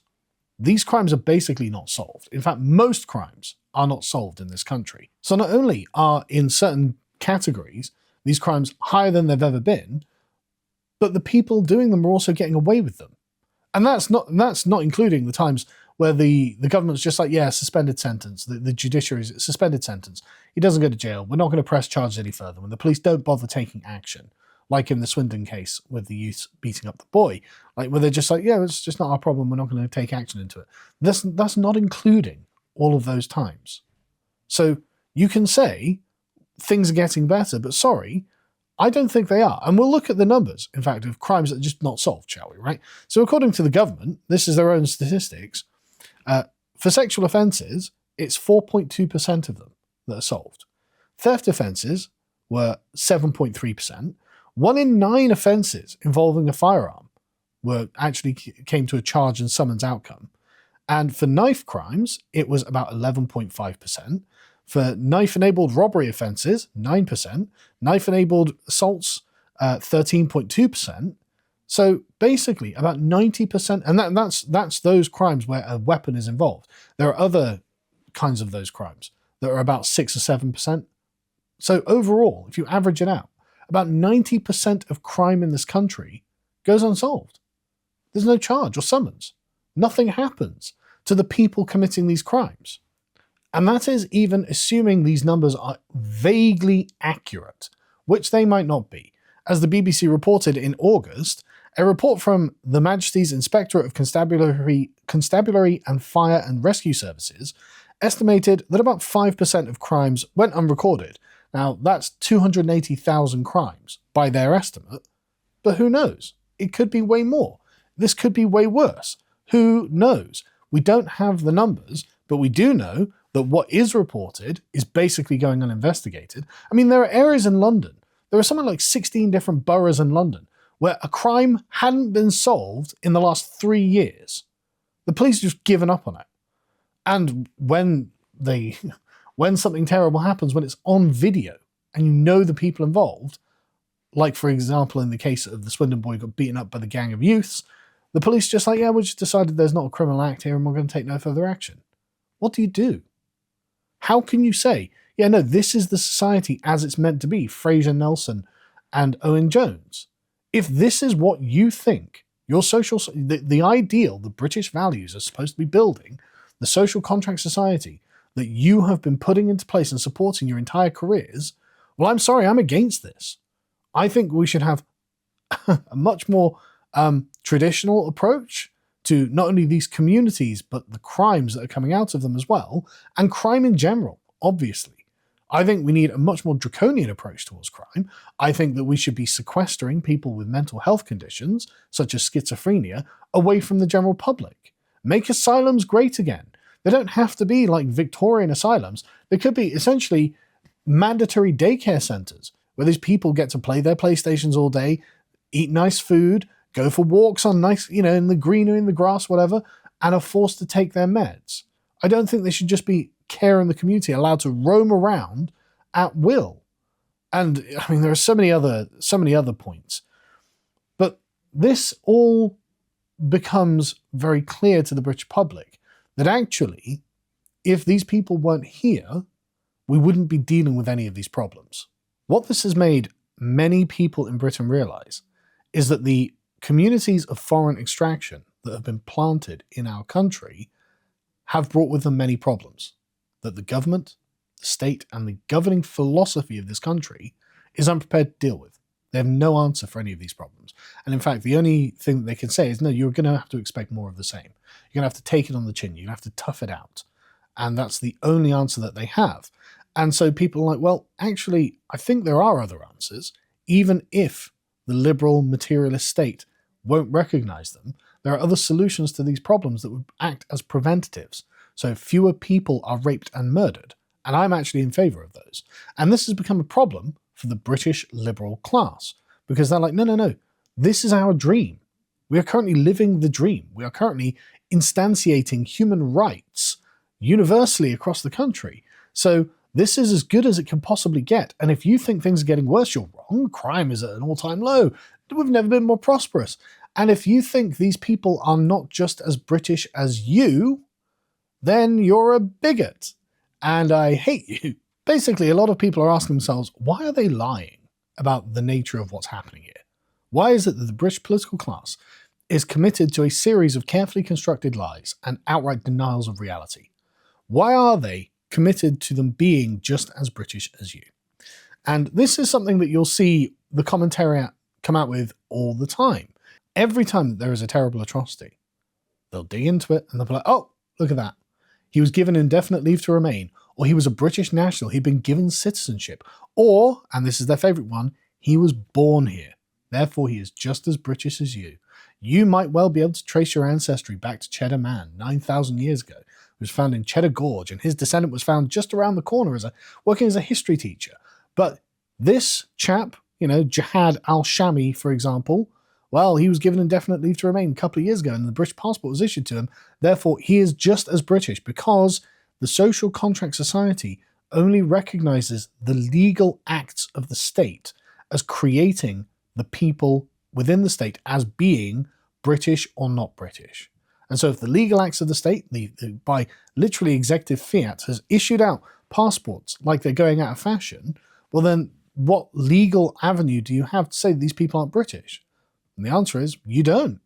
these crimes are basically not solved. In fact, most crimes are not solved in this country. So not only are, in certain categories, these crimes higher than they've ever been, but the people doing them are also getting away with them. And that's not including the times where the government's just like, yeah, suspended sentence. The judiciary's suspended sentence. He doesn't go to jail. We're not going to press charges any further. When the police don't bother taking action, like in the Swindon case with the youth beating up the boy, like where they're just like, yeah, it's just not our problem. We're not going to take action into it. That's not including all of those times. So you can say things are getting better, but sorry, I don't think they are. And we'll look at the numbers, in fact, of crimes that are just not solved, shall we, right? So according to the government, this is their own statistics, for sexual offences, it's 4.2% of them that are solved. Theft offences were 7.3%. 1 in 9 offences involving a firearm came to a charge and summons outcome. And for knife crimes, it was about 11.5%. For knife-enabled robbery offences, 9%. Knife-enabled assaults, 13.2%. So basically, about 90%, and that's those crimes where a weapon is involved. There are other kinds of those crimes that are about 6 or 7%. So overall, if you average it out, about 90% of crime in this country goes unsolved. There's no charge or summons. Nothing happens to the people committing these crimes. And that is even assuming these numbers are vaguely accurate, which they might not be. As the BBC reported in August, a report from the Majesty's Inspectorate of Constabulary and Fire and Rescue Services estimated that about 5% of crimes went unrecorded. Now, that's 280,000 crimes by their estimate, but who knows? It could be way more. This could be way worse. Who knows? We don't have the numbers, but we do know that what is reported is basically going uninvestigated. I mean, there are areas in London, there are something like 16 different boroughs in London where a crime hadn't been solved in the last 3 years. The police have just given up on it. And when something terrible happens, when it's on video and you know the people involved, like for example in the case of the Swindon boy who got beaten up by the gang of youths, the police just like, yeah, we just decided there's not a criminal act here and we're going to take no further action. What do you do? How can you say, yeah, no, this is the society as it's meant to be, Fraser Nelson and Owen Jones? If this is what you think your the ideal, the British values are supposed to be building, the social contract society that you have been putting into place and supporting your entire careers, well, I'm sorry, I'm against this. I think we should have a much more traditional approach to not only these communities, but the crimes that are coming out of them as well, and crime in general, obviously. I think we need a much more draconian approach towards crime. I think that we should be sequestering people with mental health conditions, such as schizophrenia, away from the general public. Make asylums great again. They don't have to be like Victorian asylums. They could be essentially mandatory daycare centres, where these people get to play their PlayStations all day, eat nice food, go for walks on nice, in the greenery, in the grass, whatever, and are forced to take their meds. I don't think they should just be care in the community, allowed to roam around at will. And I mean, there are so many other points. But this all becomes very clear to the British public that actually, if these people weren't here, we wouldn't be dealing with any of these problems. What this has made many people in Britain realise is that the communities of foreign extraction that have been planted in our country have brought with them many problems that the government, the state, and the governing philosophy of this country is unprepared to deal with. They have no answer for any of these problems. And in fact, the only thing that they can say is, no, you're going to have to expect more of the same. You're going to have to take it on the chin. You're going to have to tough it out. And that's the only answer that they have. And so people are like, well, actually, I think there are other answers, even if the liberal materialist state won't recognize them. There are other solutions to these problems that would act as preventatives. So fewer people are raped and murdered. And I'm actually in favour of those. And this has become a problem for the British liberal class, because they're like, no, this is our dream. We are currently living the dream. We are currently instantiating human rights universally across the country. So this is as good as it can possibly get. And if you think things are getting worse, you're wrong. Crime is at an all-time low. We've never been more prosperous. And if you think these people are not just as British as you, then you're a bigot. And I hate you. Basically, a lot of people are asking themselves, why are they lying about the nature of what's happening here? Why is it that the British political class is committed to a series of carefully constructed lies and outright denials of reality. Why are they committed to them being just as British as you? And this is something that you'll see the commentariat come out with all the time. Every time that there is a terrible atrocity, they'll dig into it and they'll be like, oh, look at that. He was given indefinite leave to remain, or he was a British national, he'd been given citizenship, or, and this is their favourite one, he was born here. Therefore, he is just as British as you. You might well be able to trace your ancestry back to Cheddar Man 9,000 years ago, who was found in Cheddar Gorge, and his descendant was found just around the corner working as a history teacher. But this chap, Jihad al-Shami, for example, well, he was given indefinite leave to remain a couple of years ago and the British passport was issued to him. Therefore, he is just as British because the social contract society only recognizes the legal acts of the state as creating the people within the state as being British or not British. And so if the legal acts of the state, by literally executive fiat, has issued out passports like they're going out of fashion, well then what legal avenue do you have to say these people aren't British? And the answer is, you don't.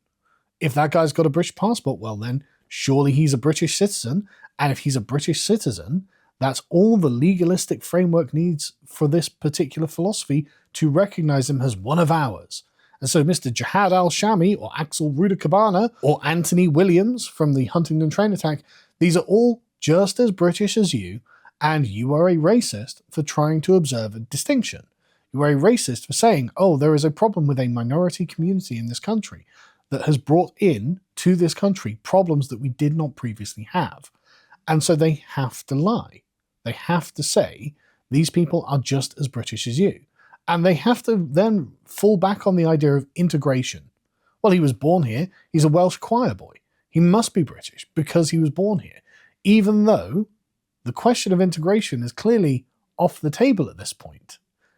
If that guy's got a British passport, well then, surely he's a British citizen. And if he's a British citizen, that's all the legalistic framework needs for this particular philosophy to recognize him as one of ours. And so Mr. Jihad al-Shami, or Axel Rudakabana, or Anthony Williams from the Huntingdon train attack, these are all just as British as you, and you are a racist for trying to observe a distinction. You are a racist for saying, oh, there is a problem with a minority community in this country that has brought in to this country problems that we did not previously have. And so they have to lie. They have to say, these people are just as British as you. And they have to then fall back on the idea of integration. Well, he was born here. He's a Welsh choir boy. He must be British because he was born here. Even though the question of integration is clearly off the table at this point.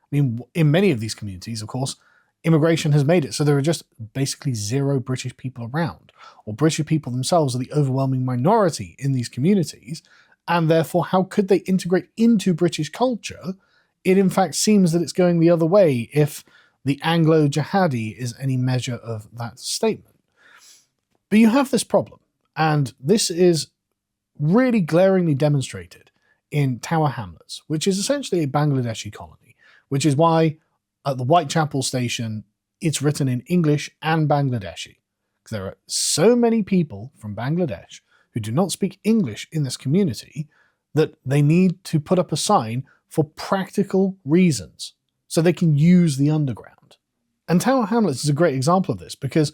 I mean, in many of these communities, of course, immigration has made it so there are just basically zero British people around, or British people themselves are the overwhelming minority in these communities, and therefore how could they integrate into British culture? It in fact seems that it's going the other way if the Anglo-Jihadi is any measure of that statement. But you have this problem, and this is really glaringly demonstrated in Tower Hamlets, which is essentially a Bangladeshi colony, which is why at the Whitechapel station it's written in English and Bangladeshi. Because there are so many people from Bangladesh who do not speak English in this community that they need to put up a sign for practical reasons so they can use the underground. And Tower Hamlets is a great example of this because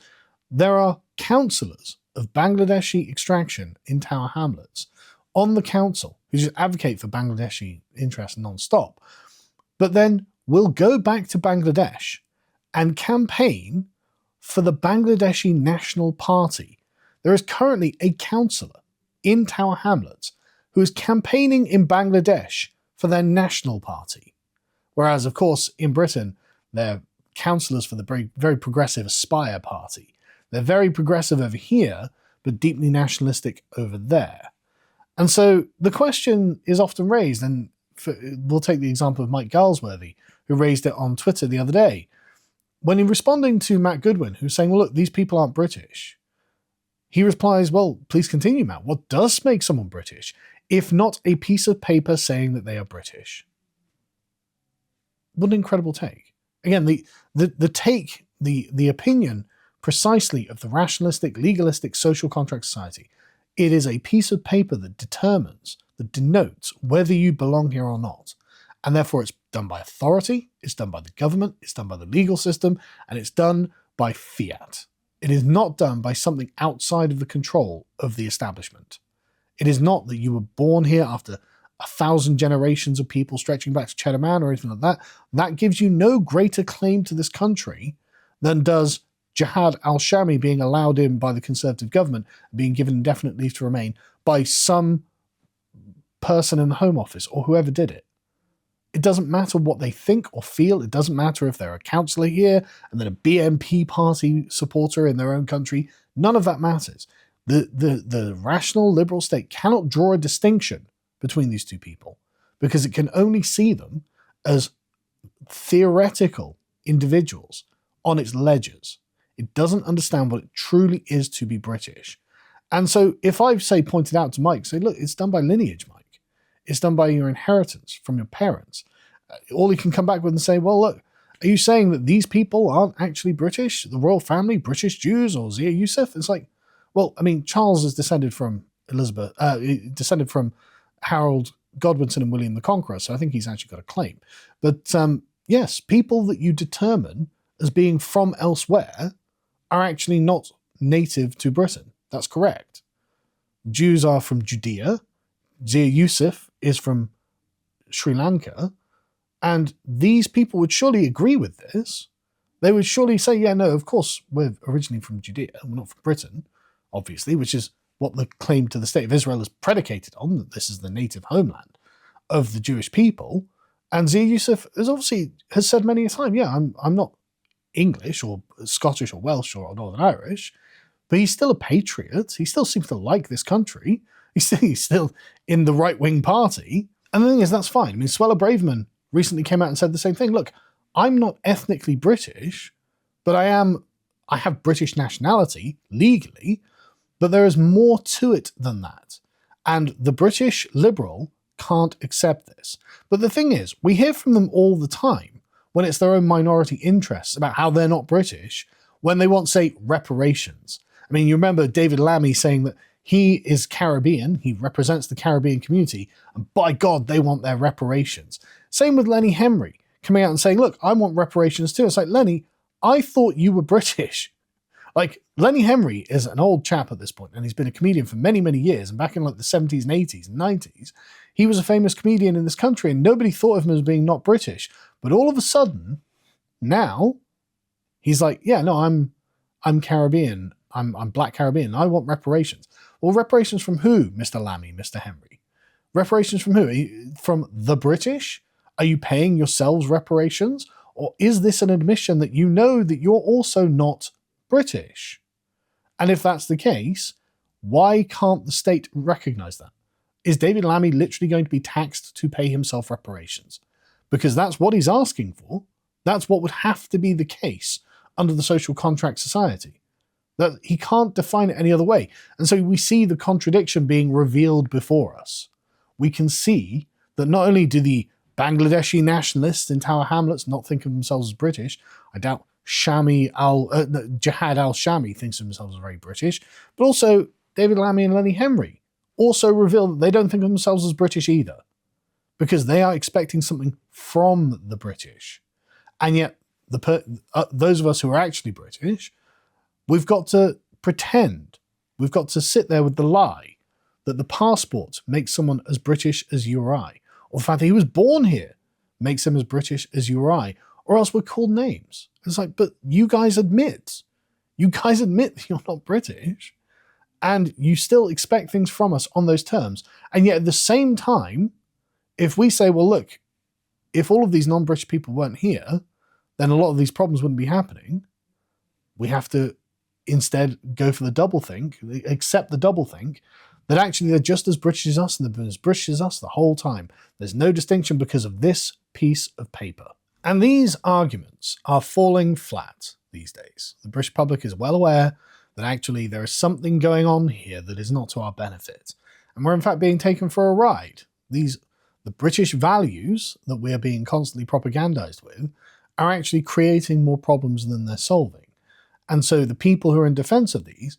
there are councillors of Bangladeshi extraction in Tower Hamlets on the council who just advocate for Bangladeshi interests non-stop, but then will go back to Bangladesh and campaign for the Bangladeshi National Party. There is currently a councillor in Tower Hamlets who is campaigning in Bangladesh for their national party. Whereas, of course, in Britain, they're councillors for the very, very progressive Aspire party. They're very progressive over here, but deeply nationalistic over there. And so the question is often raised, and we'll take the example of Mike Galsworthy, who raised it on Twitter the other day. When he responding to Matt Goodwin, who's saying, well, look, these people aren't British, he replies, well, please continue, Matt. What does make someone British, if not a piece of paper saying that they are British? What an incredible take. Again, the take, the opinion precisely of the rationalistic, legalistic social contract society. It is a piece of paper that determines, that denotes whether you belong here or not. And therefore it's done by authority, it's done by the government, it's done by the legal system, and it's done by fiat. It is not done by something outside of the control of the establishment. It is not that you were born here after 1,000 generations of people stretching back to Cheddar Man or anything like that. That gives you no greater claim to this country than does Jihad al-Shami being allowed in by the Conservative government, being given indefinite leave to remain by some person in the Home Office or whoever did it. It doesn't matter what they think or feel. It doesn't matter if they're a councillor here and then a BNP party supporter in their own country. None of that matters. The rational liberal state cannot draw a distinction between these two people because it can only see them as theoretical individuals on its ledgers. It doesn't understand what it truly is to be British. And so if I say pointed out to Mike, say, look, it's done by lineage, Mike. It's done by your inheritance from your parents. All he can come back with and say, well, look, are you saying that these people aren't actually British? The royal family, British Jews, or Zia Yusuf? It's like, well, I mean, Charles is descended from descended from Harold Godwinson and William the Conqueror, so I think he's actually got a claim. But yes, people that you determine as being from elsewhere are actually not native to Britain. That's correct. Jews are from Judea. Zia Yusuf is from Sri Lanka. And these people would surely agree with this. They would surely say, yeah, no, of course, we're originally from Judea. We're not from Britain, obviously, which is what the claim to the State of Israel is predicated on, that this is the native homeland of the Jewish people. And Zia Yusuf has said many a time, yeah, I'm not English or Scottish or Welsh or Northern Irish, but he's still a patriot. He still seems to like this country. He's still in the right-wing party. And the thing is, that's fine. I mean, Suella Braverman recently came out and said the same thing. Look, I'm not ethnically British, but I have British nationality legally, but there is more to it than that. And the British Liberal can't accept this. But the thing is, we hear from them all the time when it's their own minority interests about how they're not British, when they want, say, reparations. I mean, you remember David Lammy saying that he is Caribbean, he represents the Caribbean community, and by God, they want their reparations. Same with Lenny Henry, coming out and saying, look, I want reparations too. It's like, Lenny, I thought you were British. Like, Lenny Henry is an old chap at this point, and he's been a comedian for many, many years, and back in like the 70s and 80s and 90s, he was a famous comedian in this country, and nobody thought of him as being not British. But all of a sudden, now, he's like, yeah, no, I'm Caribbean, I'm Black Caribbean, I want reparations. Well, reparations from who, Mr. Lammy, Mr. Henry? Reparations from who? From the British? Are you paying yourselves reparations? Or is this an admission that you know that you're also not British? And if that's the case, why can't the state recognize that? Is David Lammy literally going to be taxed to pay himself reparations? Because that's what he's asking for. That's what would have to be the case under the social contract society. That he can't define it any other way. And so we see the contradiction being revealed before us. We can see that not only do the Bangladeshi nationalists in Tower Hamlets not think of themselves as British, I doubt Jihad al-Shami thinks of themselves as very British, but also David Lammy and Lenny Henry also reveal that they don't think of themselves as British either, because they are expecting something from the British. And yet, those of us who are actually British, we've got to pretend, we've got to sit there with the lie that the passport makes someone as British as you or I, or the fact that he was born here makes him as British as you or I, or else we're called names. It's like, but you guys admit that you're not British, and you still expect things from us on those terms. And yet at the same time, if we say, well, look, if all of these non-British people weren't here, then a lot of these problems wouldn't be happening. We have to instead go for the double think, accept the double think, that actually they're just as British as us and they've been as British as us the whole time. There's no distinction because of this piece of paper. And these arguments are falling flat these days. The British public is well aware that actually there is something going on here that is not to our benefit. And we're in fact being taken for a ride. The British values that we are being constantly propagandized with are actually creating more problems than they're solving. And so the people who are in defense of these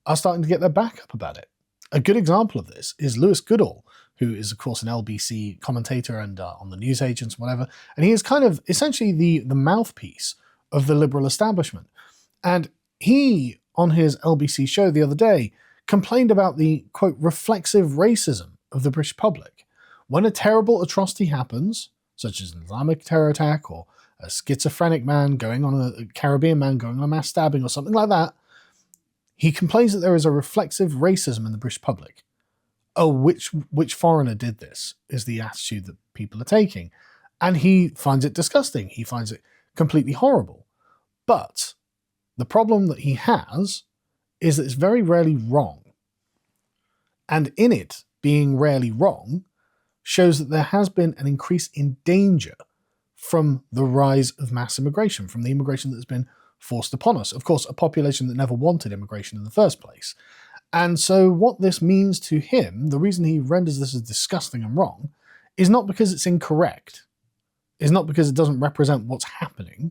are starting to get their back up about it. A good example of this is Lewis Goodall, who is, of course, an LBC commentator and on the news agents and whatever. And he is kind of essentially the mouthpiece of the liberal establishment. And he, on his LBC show the other day, complained about the, quote, reflexive racism of the British public. When a terrible atrocity happens, such as an Islamic terror attack or a schizophrenic man going on a Caribbean man going on a mass stabbing or something like that, he complains that there is a reflexive racism in the British public. Oh, which foreigner did this, is the attitude that people are taking. And he finds it disgusting. He finds it completely horrible. But the problem that he has is that it's very rarely wrong. And in it being rarely wrong shows that there has been an increase in danger from the rise of mass immigration, from the immigration that's been forced upon us. Of course, a population that never wanted immigration in the first place. And so what this means to him, the reason he renders this as disgusting and wrong, is not because it's incorrect, is not because it doesn't represent what's happening,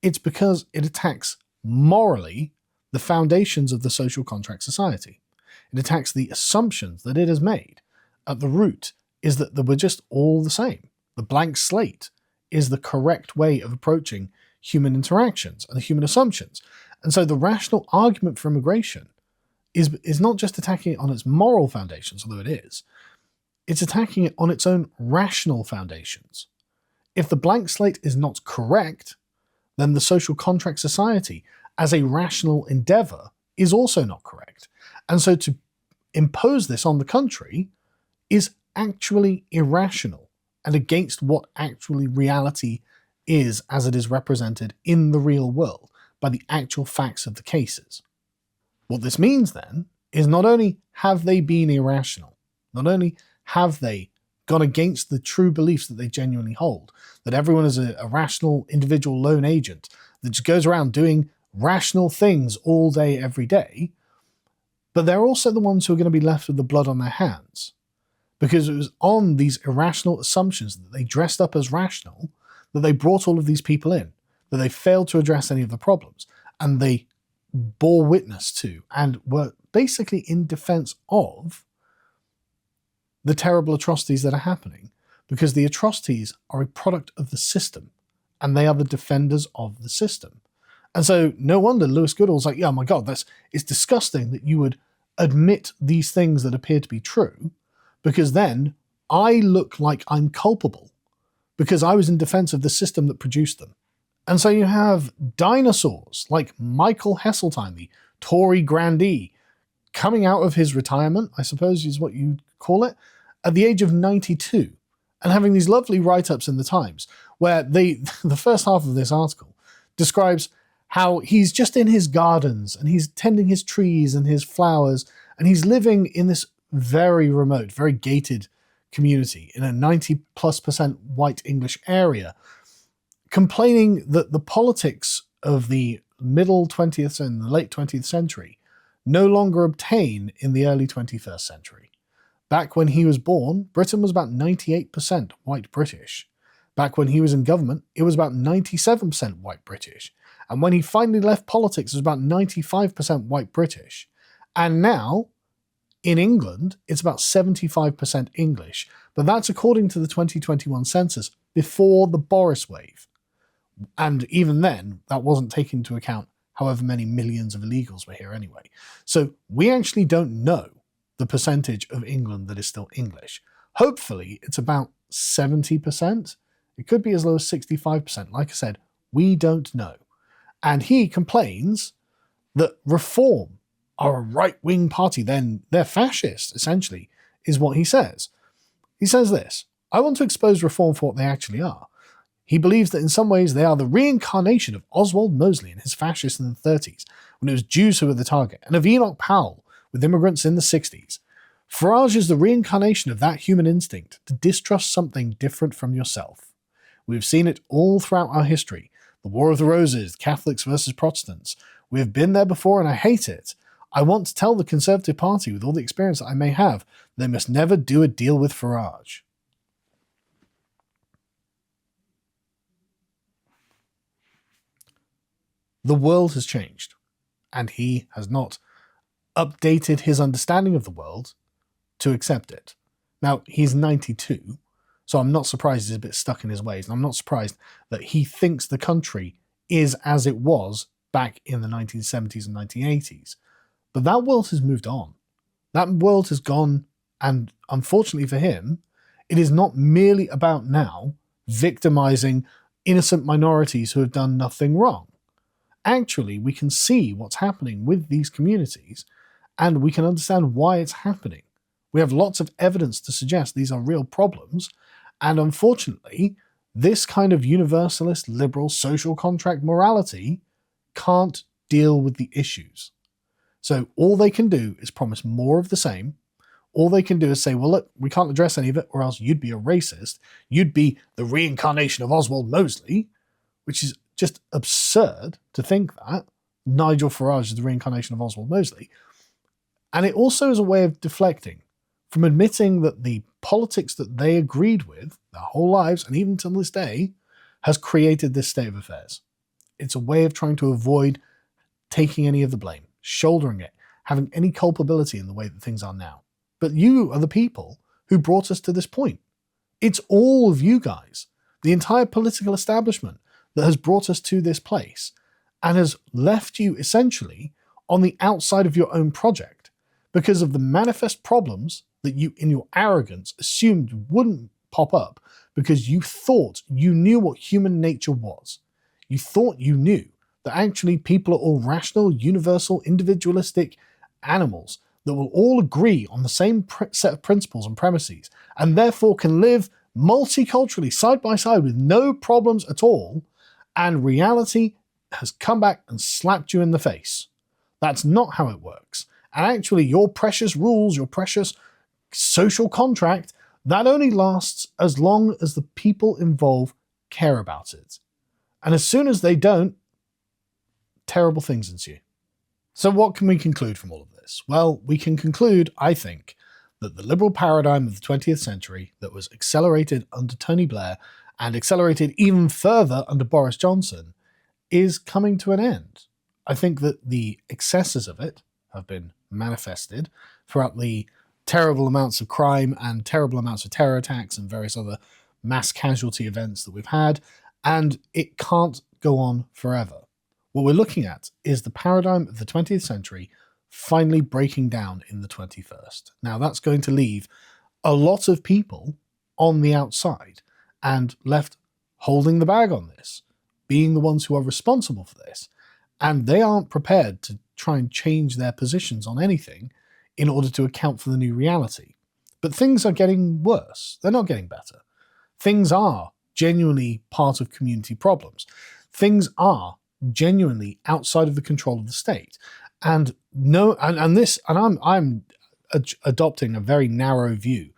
it's because it attacks morally the foundations of the social contract society. It attacks the assumptions that it has made. At the root is that we're just all the same. The blank slate is the correct way of approaching human interactions and human assumptions. And so the rational argument for immigration is not just attacking it on its moral foundations, although it is, it's attacking it on its own rational foundations. If the blank slate is not correct, then the social contract society as a rational endeavor is also not correct. And so to impose this on the country is actually irrational and against what actually reality is as it is represented in the real world by the actual facts of the cases. What this means then is not only have they been irrational, not only have they gone against the true beliefs that they genuinely hold, that everyone is a rational individual lone agent that just goes around doing rational things all day, every day, but they're also the ones who are going to be left with the blood on their hands. Because it was on these irrational assumptions that they dressed up as rational that they brought all of these people in, that they failed to address any of the problems, and they bore witness to and were basically in defense of the terrible atrocities that are happening, because the atrocities are a product of the system and they are the defenders of the system. And so no wonder Lewis Goodall's like, yeah, my God, it's disgusting that you would admit these things that appear to be true, because then I look like I'm culpable because I was in defense of the system that produced them. And so you have dinosaurs like Michael Heseltine, the Tory grandee, coming out of his retirement, I suppose is what you'd call it, at the age of 92, and having these lovely write-ups in the Times, where the first half of this article describes how he's just in his gardens, and he's tending his trees and his flowers, and he's living in this very remote, very gated community in a 90+% white English area, complaining that the politics of the middle 20th and the late 20th century no longer obtain in the early 21st century. Back when he was born, Britain was about 98% white British. Back when he was in government, it was about 97% white British. And when he finally left politics, it was about 95% white British. And now, in England, it's about 75% English. But that's according to the 2021 census, before the Boris wave. And even then, that wasn't taking into account however many millions of illegals were here anyway. So we actually don't know the percentage of England that is still English. Hopefully, it's about 70%. It could be as low as 65%. Like I said, we don't know. And he complains that Reform are a right-wing party, then they're fascist, essentially, is what he says. He says this: I want to expose Reform for what they actually are. He believes that in some ways they are the reincarnation of Oswald Mosley and his fascists in the 30s, when it was Jews who were the target, and of Enoch Powell with immigrants in the 60s. Farage is the reincarnation of that human instinct to distrust something different from yourself. We've seen it all throughout our history. The War of the Roses, Catholics versus Protestants. We have been there before and I hate it. I want to tell the Conservative Party, with all the experience that I may have, they must never do a deal with Farage. The world has changed, and he has not updated his understanding of the world to accept it. Now, he's 92, so I'm not surprised he's a bit stuck in his ways, and I'm not surprised that he thinks the country is as it was back in the 1970s and 1980s. But that world has moved on. That world has gone, and unfortunately for him, it is not merely about now victimizing innocent minorities who have done nothing wrong. Actually, we can see what's happening with these communities, and we can understand why it's happening. We have lots of evidence to suggest these are real problems, and unfortunately, this kind of universalist, liberal, social contract morality can't deal with the issues. So all they can do is promise more of the same. All they can do is say, well, look, we can't address any of it, or else you'd be a racist. You'd be the reincarnation of Oswald Mosley, which is just absurd to think that. Nigel Farage is the reincarnation of Oswald Mosley. And it also is a way of deflecting from admitting that the politics that they agreed with their whole lives, and even till this day, has created this state of affairs. It's a way of trying to avoid taking any of the blame, shouldering it, having any culpability in the way that things are now. But you are the people who brought us to this point. It's all of you guys, the entire political establishment, that has brought us to this place and has left you essentially on the outside of your own project because of the manifest problems that you, in your arrogance, assumed wouldn't pop up because you thought you knew what human nature was. You thought you knew that actually people are all rational, universal, individualistic animals that will all agree on the same set of principles and premises and therefore can live multiculturally side by side with no problems at all, and reality has come back and slapped you in the face. That's not how it works. And actually your precious rules, your precious social contract, that only lasts as long as the people involved care about it. And as soon as they don't, terrible things ensue. So what can we conclude from all of this? Well, we can conclude, I think, that the liberal paradigm of the 20th century that was accelerated under Tony Blair and accelerated even further under Boris Johnson is coming to an end. I think that the excesses of it have been manifested throughout the terrible amounts of crime and terrible amounts of terror attacks and various other mass casualty events that we've had, and it can't go on forever. What we're looking at is the paradigm of the 20th century finally breaking down in the 21st. Now, that's going to leave a lot of people on the outside and left holding the bag on this, being the ones who are responsible for this, and they aren't prepared to try and change their positions on anything in order to account for the new reality. But things are getting worse. They're not getting better. Things are genuinely part of community problems. Things are genuinely outside of the control of the state. And I'm adopting a very narrow view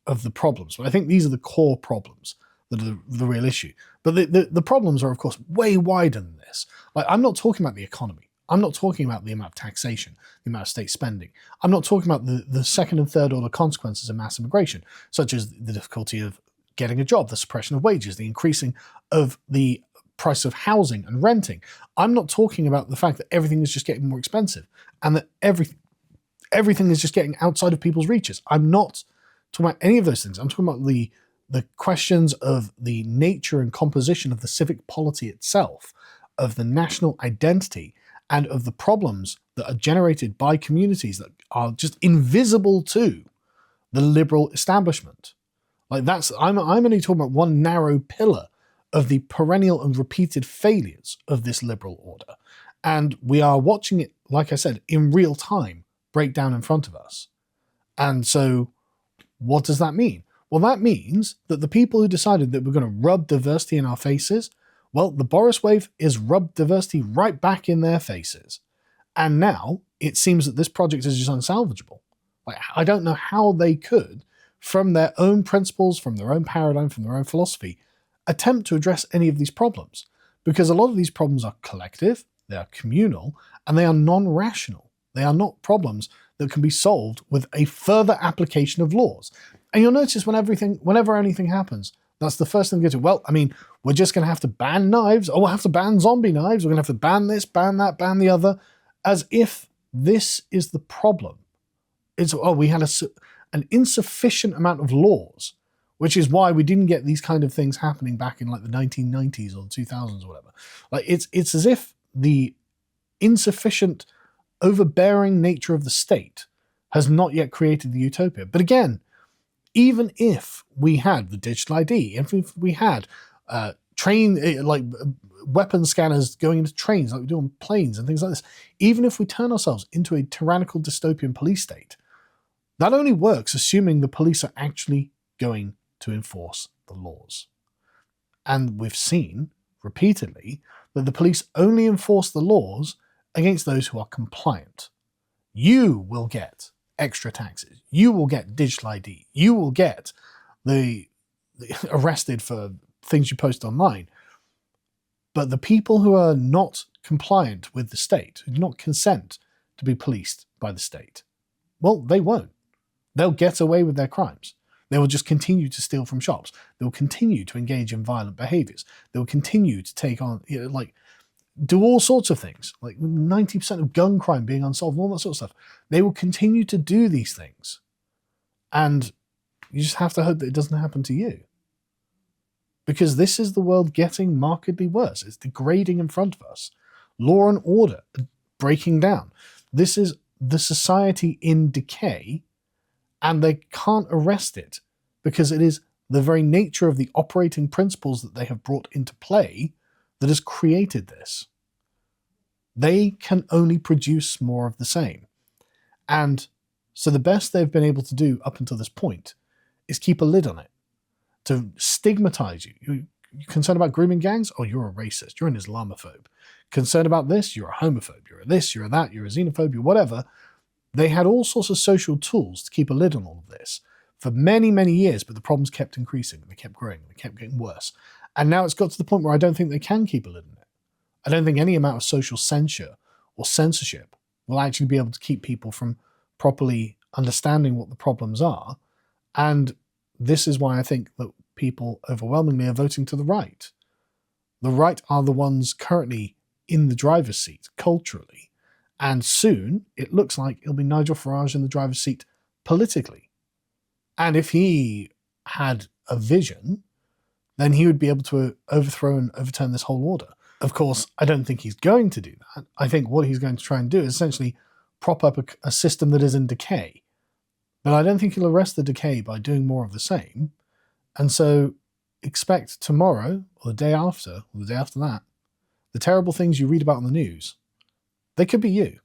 of the problems, but I think these are the core problems that are the real issue. But the problems are, of course, way wider than this. Like, I'm not talking about the economy. I'm not talking about the amount of taxation, the amount of state spending. I'm not talking about the second and third order consequences of mass immigration, such as the difficulty of getting a job, the suppression of wages, the increasing of the price of housing and renting. I'm not talking about the fact that everything is just getting more expensive and that everything is just getting outside of people's reaches. I'm not talking about any of those things. I'm talking about the questions of the nature and composition of the civic polity itself, of the national identity, and of the problems that are generated by communities that are just invisible to the liberal establishment. Like, I'm only talking about one narrow pillar of the perennial and repeated failures of this liberal order. And we are watching it, like I said, in real time break down in front of us. And so what does that mean? Well, that means that the people who decided that we're going to rub diversity in our faces, well, the Boris wave is rubbed diversity right back in their faces. And now it seems that this project is just unsalvageable. Like, I don't know how they could, from their own principles, from their own paradigm, from their own philosophy, attempt to address any of these problems, because a lot of these problems are collective, they are communal, and they are non-rational. They are not problems that can be solved with a further application of laws. And you'll notice whenever anything happens, that's the first thing they go to. Well, I mean, we're just going to have to ban knives, or we'll have to ban zombie knives, we're going to have to ban this, ban that, ban the other, as if this is the problem. It's, we had an insufficient amount of laws, which is why we didn't get these kind of things happening back in like the 1990s or the 2000s or whatever. Like, it's as if the insufficient, overbearing nature of the state has not yet created the utopia. But again, even if we had the digital ID, if we had weapon scanners going into trains like we do on planes and things like this, even if we turn ourselves into a tyrannical dystopian police state, that only works assuming the police are actually going to enforce the laws. And we've seen repeatedly that the police only enforce the laws against those who are compliant. You will get extra taxes. You will get digital ID. You will get the arrested for things you post online. But the people who are not compliant with the state, who do not consent to be policed by the state, well, they won't. They'll get away with their crimes. They will just continue to steal from shops. They will continue to engage in violent behaviors. They will continue to take on, do all sorts of things, like 90% of gun crime being unsolved and all that sort of stuff. They will continue to do these things. And you just have to hope that it doesn't happen to you. Because this is the world getting markedly worse. It's degrading in front of us. Law and order breaking down. This is the society in decay, and they can't arrest it because it is the very nature of the operating principles that they have brought into play that has created this. They can only produce more of the same. And so the best they've been able to do up until this point is keep a lid on it, to stigmatize you. You're concerned about grooming gangs? Oh, you're a racist. You're an Islamophobe. Concerned about this? You're a homophobe. You're a this, you're a that, you're a xenophobe, you're whatever. They had all sorts of social tools to keep a lid on all of this for many, many years, but the problems kept increasing. They kept growing. They kept getting worse. And now it's got to the point where I don't think they can keep a lid on it. I don't think any amount of social censure or censorship will actually be able to keep people from properly understanding what the problems are. And this is why I think that people overwhelmingly are voting to the right. The right are the ones currently in the driver's seat culturally. And soon, it looks like it'll be Nigel Farage in the driver's seat politically. And if he had a vision, then he would be able to overthrow and overturn this whole order. Of course, I don't think he's going to do that. I think what he's going to try and do is essentially prop up a system that is in decay. But I don't think he'll arrest the decay by doing more of the same. And so expect tomorrow, or the day after, or the day after that, the terrible things you read about on the news, they could be you.